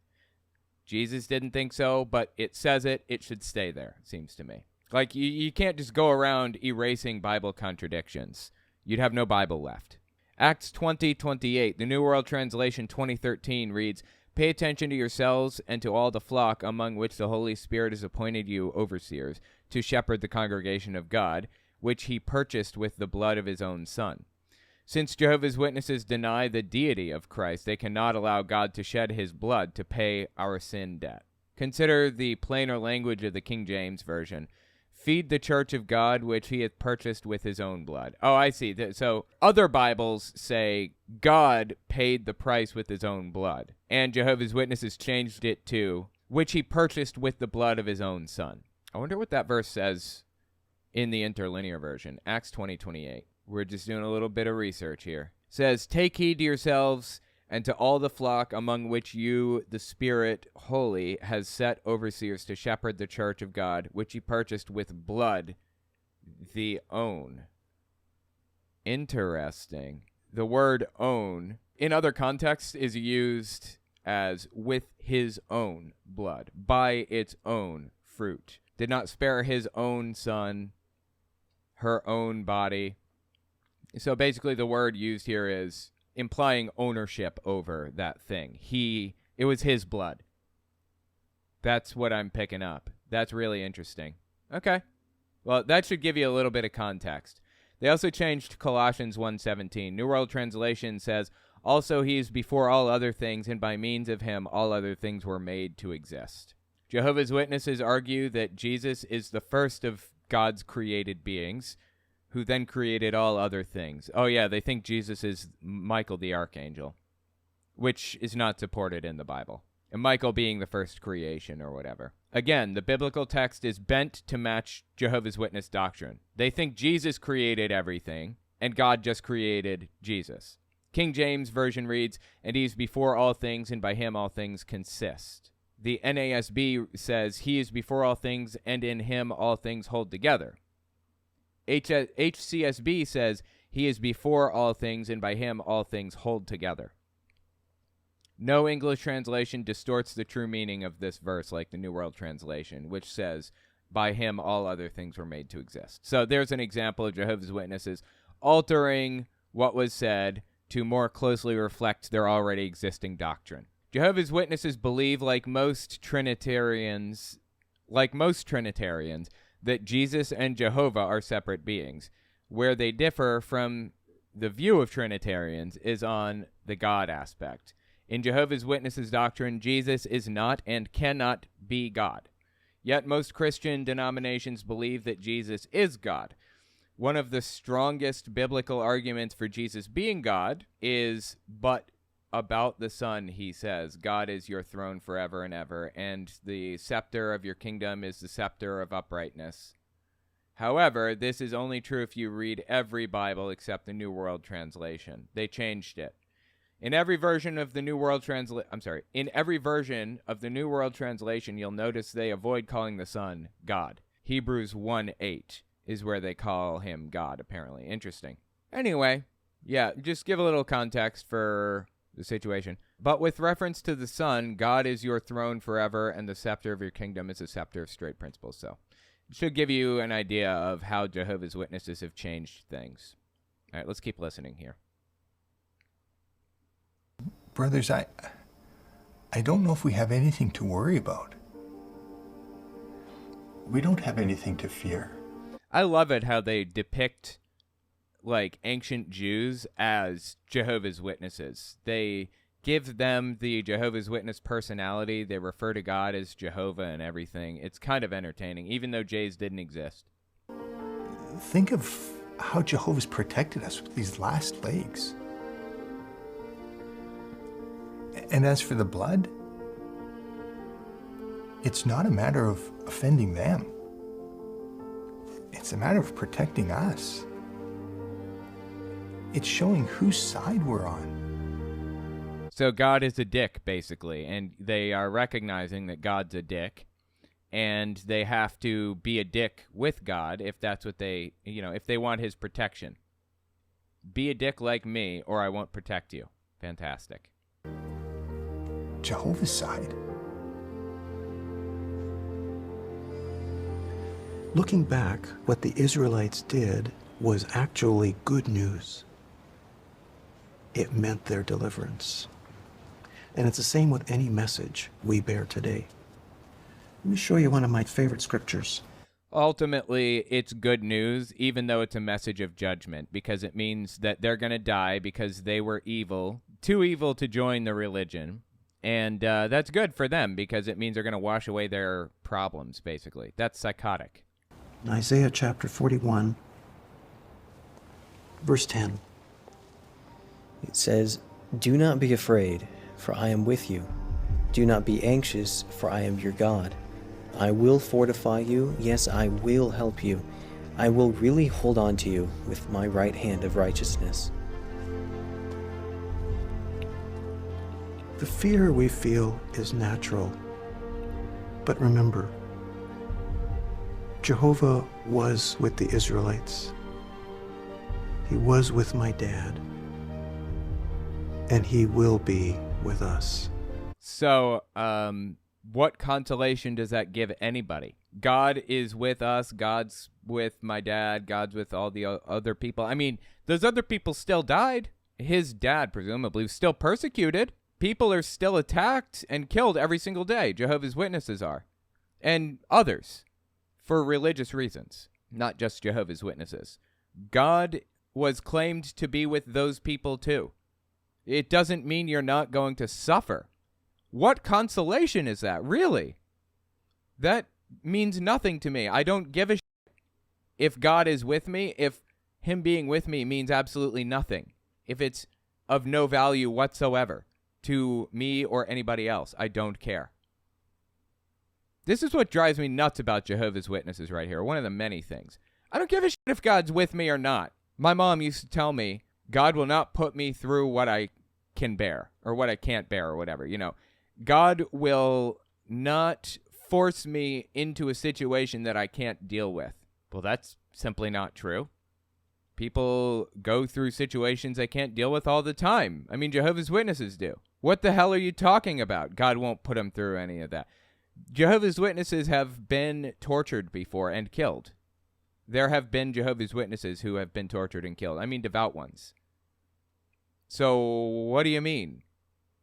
Jesus didn't think so, but it says it. It should stay there, it seems to me. Like, you can't just go around erasing Bible contradictions. You'd have no Bible left. Acts 20:28, the New World Translation 2013 reads, "Pay attention to yourselves and to all the flock among which the Holy Spirit has appointed you overseers, to shepherd the congregation of God, which he purchased with the blood of his own Son." Since Jehovah's Witnesses deny the deity of Christ, they cannot allow God to shed his blood to pay our sin debt. Consider the plainer language of the King James Version. "Feed the church of God, which he hath purchased with his own blood." Oh, I see. So other Bibles say God paid the price with his own blood. And Jehovah's Witnesses changed it to, "which he purchased with the blood of his own Son." I wonder what that verse says in the interlinear version. Acts 20:28. We're just doing a little bit of research here. It says, "Take heed to yourselves and to all the flock among which you, the Spirit Holy, has set overseers to shepherd the church of God, which he purchased with blood, the own." Interesting. The word own, in other contexts, is used as with his own blood, by its own fruit. Did not spare his own son, her own body. So basically the word used here is implying ownership over that thing. It was his blood. That's what I'm picking up. That's really interesting. Okay. Well, that should give you a little bit of context. They also changed Colossians 1:17. New World Translation says, "Also he is before all other things, and by means of him all other things were made to exist." Jehovah's Witnesses argue that Jesus is the first of God's created beings, who then created all other things. Oh yeah, they think Jesus is Michael the Archangel, which is not supported in the Bible. And Michael being the first creation or whatever. Again, the biblical text is bent to match Jehovah's Witness doctrine. They think Jesus created everything, and God just created Jesus. King James Version reads, "And he is before all things, and by him all things consist." The NASB says, "He is before all things, and in him all things hold together." HCSB says, "He is before all things, and by him all things hold together." No English translation distorts the true meaning of this verse like the New World Translation, which says, "By him all other things were made to exist." So there's an example of Jehovah's Witnesses altering what was said to more closely reflect their already existing doctrine. Jehovah's Witnesses believe, like most Trinitarians, that Jesus and Jehovah are separate beings. Where they differ from the view of Trinitarians is on the God aspect. In Jehovah's Witnesses doctrine, Jesus is not and cannot be God. Yet most Christian denominations believe that Jesus is God. One of the strongest biblical arguments for Jesus being God is, "But about the Son, he says, God is your throne forever and ever, and the scepter of your kingdom is the scepter of uprightness." However, this is only true if you read every Bible except the New World Translation. They changed it. In every version of the New World Translation, you'll notice they avoid calling the Son God. Hebrews 1:8 is where they call him God, apparently. Interesting. Anyway, yeah, just give a little context for the situation. "But with reference to the Son, God is your throne forever, and the scepter of your kingdom is a scepter of straight principles." So it should give you an idea of how Jehovah's Witnesses have changed things. All right, let's keep listening here. Brothers, I don't know if we have anything to worry about. We don't have anything to fear. I love it how they depict like ancient Jews as Jehovah's Witnesses. They give them the Jehovah's Witness personality. They refer to God as Jehovah and everything. It's kind of entertaining, even though Jays didn't exist. Think of how Jehovah's protected us with these last legs. And as for the blood, it's not a matter of offending them. It's a matter of protecting us. It's showing whose side we're on. So God is a dick, basically, and they are recognizing that God's a dick, and they have to be a dick with God if that's what they, if they want his protection. Be a dick like me, or I won't protect you. Fantastic. Jehovah's side. Looking back, what the Israelites did was actually good news. It meant their deliverance. And it's the same with any message we bear today. Let me show you one of my favorite scriptures. Ultimately, it's good news, even though it's a message of judgment, because it means that they're going to die because they were evil, too evil to join the religion. And that's good for them because it means they're going to wash away their problems, basically. That's psychotic. Isaiah chapter 41, verse 10. It says, "Do not be afraid, for I am with you. Do not be anxious, for I am your God. I will fortify you. Yes, I will help you. I will really hold on to you with my right hand of righteousness." The fear we feel is natural. But remember, Jehovah was with the Israelites. He was with my dad. And he will be with us. So, what consolation does that give anybody? God is with us. God's with my dad. God's with all the other people. I mean, those other people still died. His dad, presumably, was still persecuted. People are still attacked and killed every single day. Jehovah's Witnesses are. And others. For religious reasons. Not just Jehovah's Witnesses. God was claimed to be with those people too. It doesn't mean you're not going to suffer. What consolation is that, really? That means nothing to me. I don't give a shit if God is with me, if him being with me means absolutely nothing. If it's of no value whatsoever to me or anybody else, I don't care. This is what drives me nuts about Jehovah's Witnesses right here, one of the many things. I don't give a shit if God's with me or not. My mom used to tell me, God will not put me through what I can bear or what I can't bear or whatever. God will not force me into a situation that I can't deal with. Well, that's simply not true. People go through situations they can't deal with all the time. I mean, Jehovah's Witnesses do. What the hell are you talking about? God won't put them through any of that. Jehovah's Witnesses have been tortured before and killed. There have been Jehovah's Witnesses who have been tortured and killed. I mean, devout ones. So what do you mean?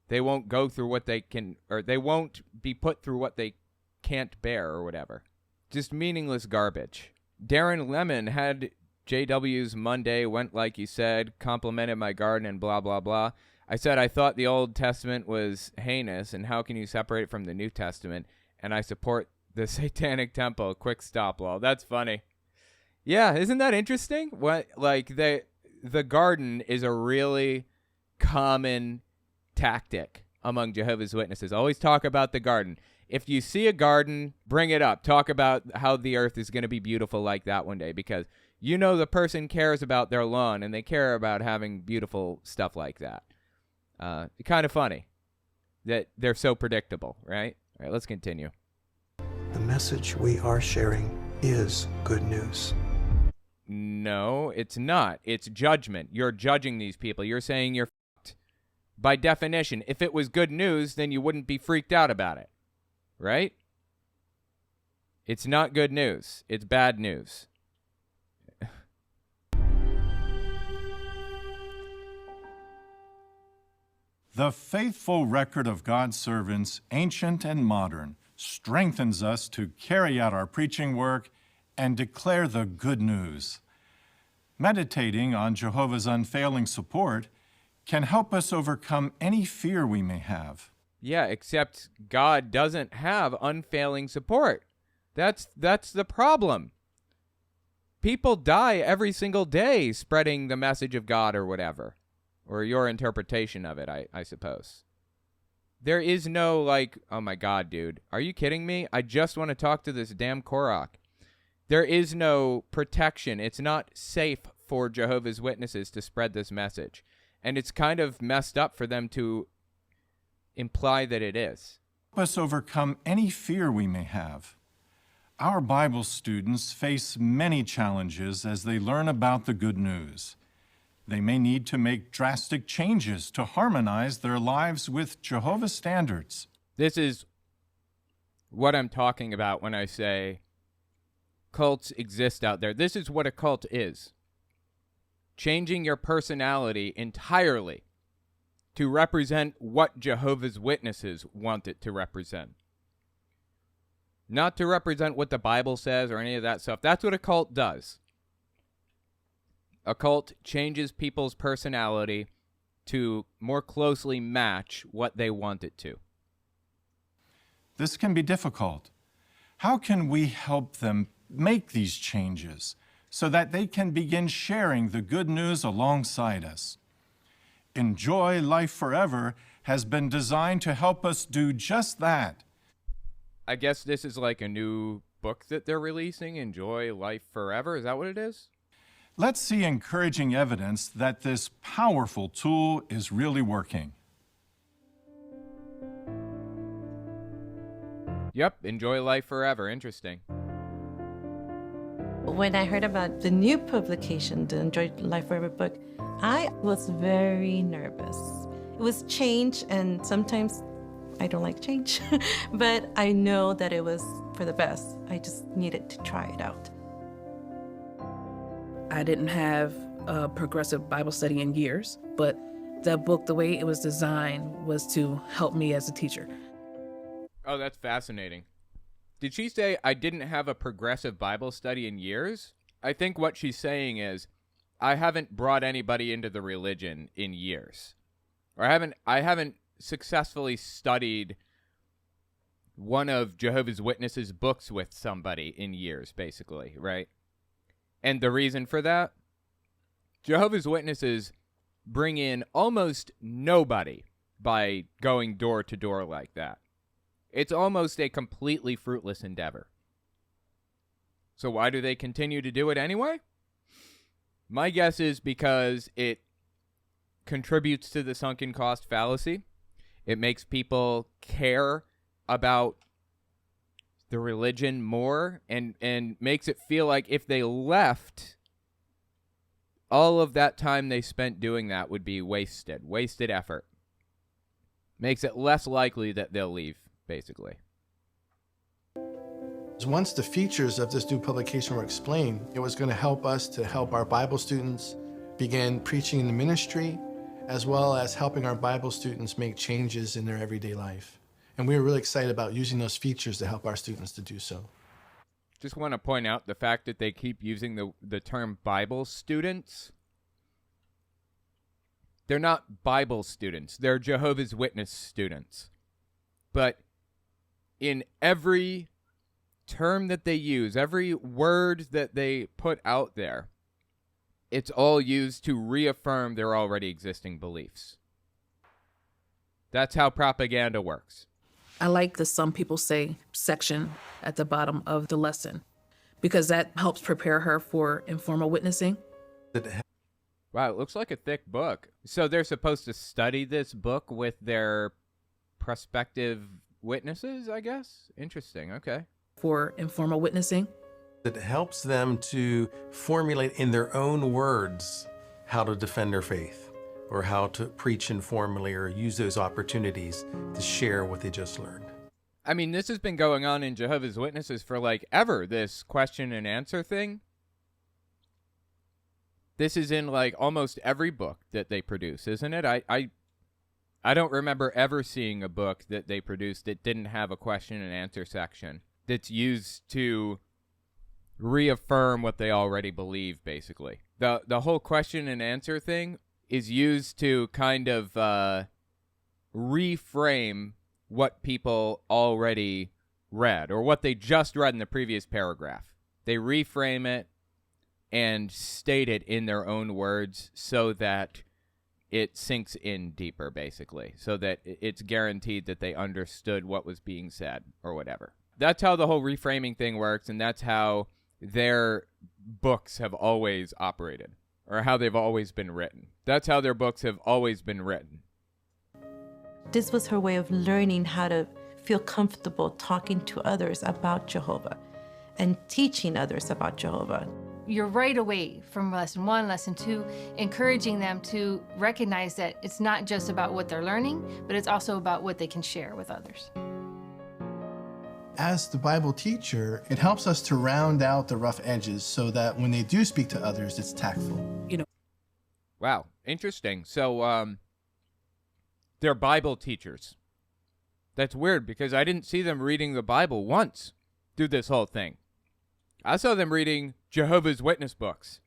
They won't go through what they can, or they won't be put through what they can't bear or whatever. Just meaningless garbage. Darren Lemon had JW's Monday, went like you said, complimented my garden and blah, blah, blah. I said I thought the Old Testament was heinous, and how can you separate it from the New Testament? And I support the Satanic Temple. Quick stop, lol. That's funny. Yeah, isn't that interesting? What, like, the garden is a really common tactic among Jehovah's Witnesses. Always talk about the garden. If you see a garden, bring it up. Talk about how the earth is going to be beautiful like that one day, because the person cares about their lawn and they care about having beautiful stuff like that. Kind of funny that they're so predictable, right? All right, let's continue. The message we are sharing is good news. No, it's not. It's judgment. You're judging these people. You're saying you're fucked. By definition, if it was good news, then you wouldn't be freaked out about it, right? It's not good news. It's bad news. The faithful record of God's servants, ancient and modern, strengthens us to carry out our preaching work and declare the good news. Meditating on Jehovah's unfailing support can help us overcome any fear we may have. Yeah, except God doesn't have unfailing support. That's the problem. People die every single day spreading the message of God or whatever. Or your interpretation of it, I suppose. There is no, like, oh my God, dude, are you kidding me? I just want to talk to this damn Korok. There is no protection. It's not safe for Jehovah's Witnesses to spread this message. And it's kind of messed up for them to imply that it is. Help us overcome any fear we may have. Our Bible students face many challenges as they learn about the good news. They may need to make drastic changes to harmonize their lives with Jehovah's standards. This is what I'm talking about when I say cults exist out there. This is what a cult is. Changing your personality entirely to represent what Jehovah's Witnesses want it to represent. Not to represent what the Bible says or any of that stuff. That's what a cult does. A cult changes people's personality to more closely match what they want it to. This can be difficult. How can we help them make these changes so that they can begin sharing the good news alongside us? Enjoy Life Forever has been designed to help us do just that. I guess this is like a new book that they're releasing, Enjoy Life Forever. Is that what it is? Let's see encouraging evidence that this powerful tool is really working. Yep, Enjoy Life Forever. Interesting. When I heard about the new publication, the Enjoy Life Forever book, I was very nervous. It was change, and sometimes I don't like change, but I know that it was for the best. I just needed to try it out. I didn't have a progressive Bible study in years, but that book, the way it was designed, was to help me as a teacher. Oh, that's fascinating. Did she say I didn't have a progressive Bible study in years? I think what she's saying is I haven't brought anybody into the religion in years. Or I haven't successfully studied one of Jehovah's Witnesses' books with somebody in years, basically, right? And the reason for that? Jehovah's Witnesses bring in almost nobody by going door to door like that. It's almost a completely fruitless endeavor. So why do they continue to do it anyway? My guess is because it contributes to the sunken cost fallacy. It makes people care about the religion more and makes it feel like if they left, all of that time they spent doing that would be wasted effort. Makes it less likely that they'll leave, basically. Once the features of this new publication were explained, it was going to help us to help our Bible students begin preaching in the ministry, as well as helping our Bible students make changes in their everyday life. And we were really excited about using those features to help our students to do so. Just want to point out the fact that they keep using the term Bible students. They're not Bible students. They're Jehovah's Witness students. But in every term that they use, every word that they put out there, it's all used to reaffirm their already existing beliefs. That's how propaganda works. I like the some people say section at the bottom of the lesson because that helps prepare her for informal witnessing. Wow, it looks like a thick book. So they're supposed to study this book with their prospective witnesses, I guess? Interesting, okay. For informal witnessing. It helps them to formulate in their own words how to defend their faith or how to preach informally or use those opportunities to share what they just learned. I mean, this has been going on in Jehovah's Witnesses for like ever, this question and answer thing. This is in like almost every book that they produce, isn't it? I don't remember ever seeing a book that they produced that didn't have a question and answer section that's used to reaffirm what they already believe, basically. The whole question and answer thing is used to kind of reframe what people already read or what they just read in the previous paragraph. They reframe it and state it in their own words so that it sinks in deeper, basically, so that it's guaranteed that they understood what was being said or whatever. That's how the whole reframing thing works, and that's how their books have always operated, or how they've always been written. That's how their books have always been written. This was her way of learning how to feel comfortable talking to others about Jehovah and teaching others about Jehovah. You're right away from lesson 1, lesson 2, encouraging them to recognize that it's not just about what they're learning, but it's also about what they can share with others. As the Bible teacher, it helps us to round out the rough edges so that when they do speak to others, it's tactful. Wow, interesting. So, they're Bible teachers. That's weird because I didn't see them reading the Bible once through this whole thing. I saw them reading Jehovah's Witness books.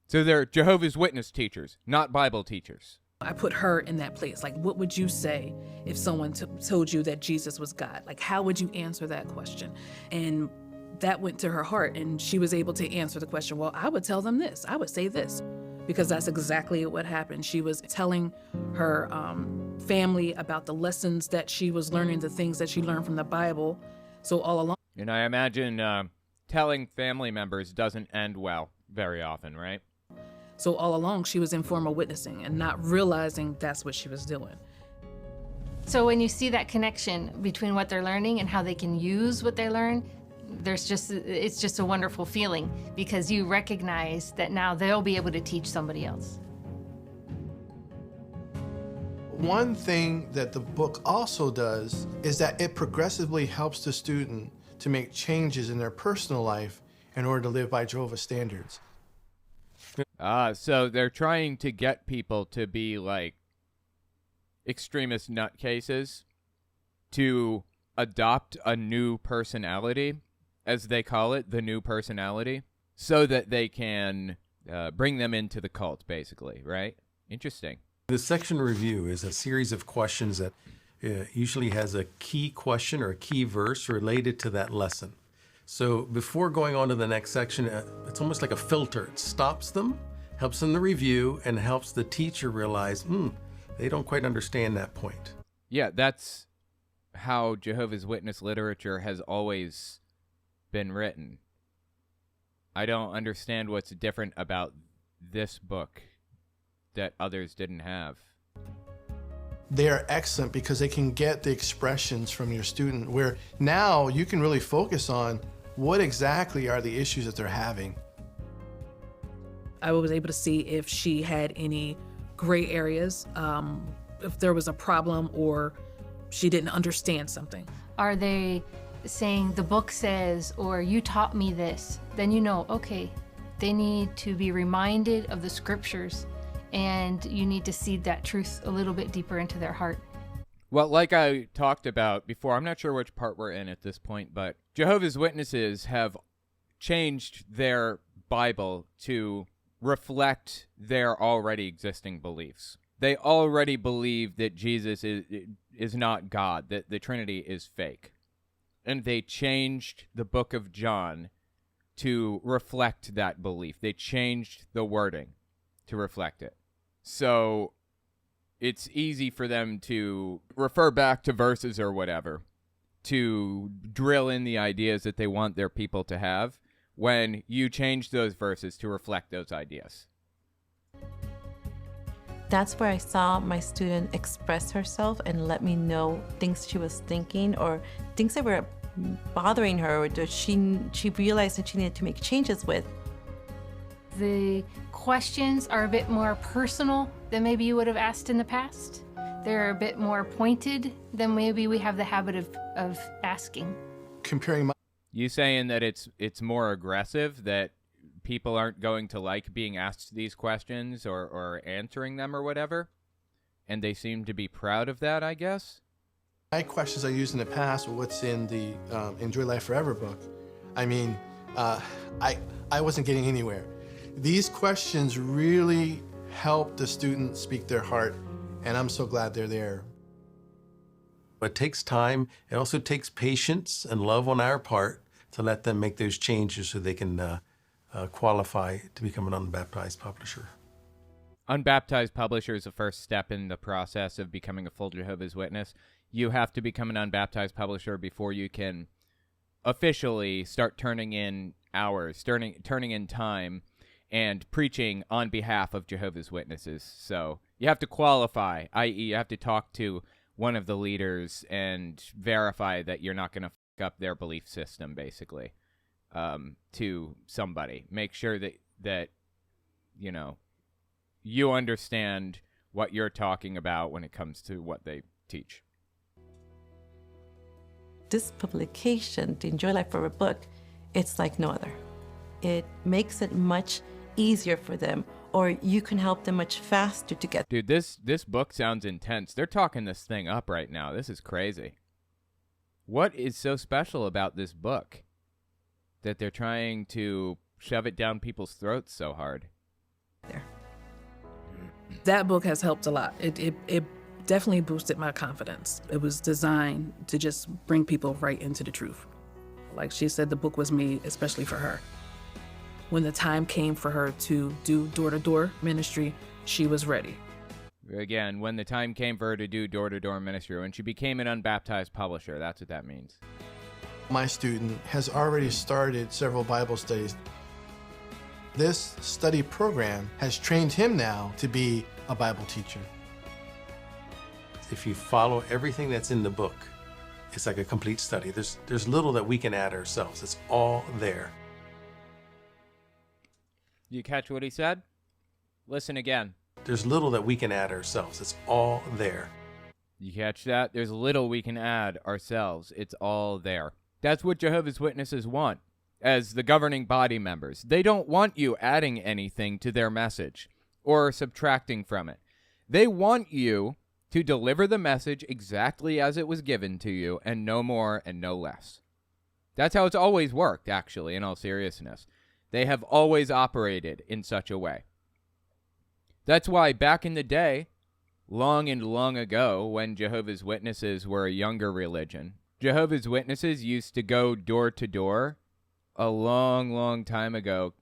So they're Jehovah's Witness teachers, not Bible teachers. I put her in that place. Like, what would you say if someone told you that Jesus was God? Like, how would you answer that question? And that went to her heart, and she was able to answer the question, well, I would tell them this. I would say this. Because that's exactly what happened. She was telling her family about the lessons that she was learning, the things that she learned from the Bible. So all along. And I imagine telling family members doesn't end well very often, right? So all along, she was informal witnessing and not realizing that's what she was doing. So when you see that connection between what they're learning and how they can use what they learn, it's just a wonderful feeling because you recognize that now they'll be able to teach somebody else. One thing that the book also does is that it progressively helps the student to make changes in their personal life in order to live by Jehovah's standards. So they're trying to get people to be like extremist nutcases to adopt a new personality, as they call it, the new personality, so that they can bring them into the cult, basically, right? Interesting. The section review is a series of questions that usually has a key question or a key verse related to that lesson. So before going on to the next section, it's almost like a filter. It stops them, helps them to review, and helps the teacher realize, they don't quite understand that point. Yeah, that's how Jehovah's Witness literature has always been written. I don't understand what's different about this book that others didn't have. They are excellent because they can get the expressions from your student where now you can really focus on what exactly are the issues that they're having. I was able to see if she had any gray areas, if there was a problem or she didn't understand something. Are they saying the book says, or you taught me this? Then you know, okay, they need to be reminded of the scriptures and you need to seed that truth a little bit deeper into their heart. Well, like I talked about before, I'm not sure which part we're in at this point, but Jehovah's Witnesses have changed their Bible to reflect their already existing beliefs. They already believe that Jesus is not God, that the Trinity is fake. And they changed the book of John to reflect that belief. They changed the wording to reflect it. So it's easy for them to refer back to verses or whatever to drill in the ideas that they want their people to have when you change those verses to reflect those ideas. That's where I saw my student express herself and let me know things she was thinking or things that were bothering her or that she realized that she needed to make changes with. The questions are a bit more personal than maybe you would have asked in the past. They're a bit more pointed than maybe we have the habit of asking. Comparing You saying that it's more aggressive, that people aren't going to like being asked these questions or answering them or whatever, and they seem to be proud of that, I guess? My questions I used in the past were what's in the Enjoy Life Forever book. I mean, I wasn't getting anywhere. These questions really help the student speak their heart, and I'm so glad they're there. It takes time. It also takes patience and love on our part to let them make those changes so they can qualify to become an unbaptized publisher. Unbaptized publisher is the first step in the process of becoming a full Jehovah's Witness. You have to become an unbaptized publisher before you can officially start turning in hours, turning in time, and preaching on behalf of Jehovah's Witnesses. So You have to qualify, i.e., you have to talk to one of the leaders and verify that you're not going to fuck up their belief system, basically, to somebody. Make sure that you know, you understand what you're talking about when it comes to what they teach. This publication, The Enjoy Life Forever book, it's like no other. It makes it much easier for them, or you can help them much faster to get. Dude, this book sounds intense. They're talking this thing up right now. This is crazy. What is so special about this book that they're trying to shove it down people's throats so hard? There. That book has helped a lot. It definitely boosted my confidence. It was designed to just bring people right into the truth. Like she said, the book was made especially for her. When the time came for her to do door-to-door ministry, she was ready. Again, when the time came for her to do door-to-door ministry, when she became an unbaptized publisher, that's what that means. My student has already started several Bible studies. This study program has trained him now to be a Bible teacher. If you follow everything that's in the book, it's like a complete study. There's little that we can add ourselves. It's all there. You catch what he said? Listen again. There's little that we can add ourselves. It's all there. You catch that? There's little we can add ourselves. It's all there. That's what Jehovah's Witnesses want as the governing body members. They don't want you adding anything to their message or subtracting from it. They want you to deliver the message exactly as it was given to you, and no more and no less. That's how it's always worked, actually, in all seriousness. They have always operated in such a way. That's why back in the day, long and long ago, when Jehovah's Witnesses were a younger religion, Jehovah's Witnesses used to go door to door a long, long time ago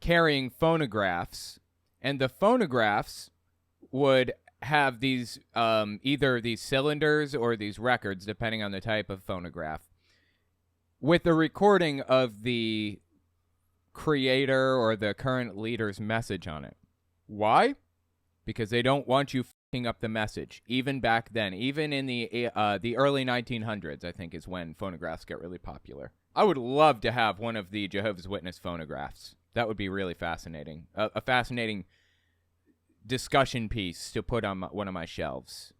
carrying phonographs, and the phonographs would have these either these cylinders or these records, depending on the type of phonograph, with the recording of the creator or the current leader's message on it. Why? Because they don't want you fucking up the message. Even back then, even in the early 1900s, I think is when phonographs get really popular. I would love to have one of the Jehovah's Witness phonographs. That would be really fascinating. A fascinating discussion piece to put on one of my shelves.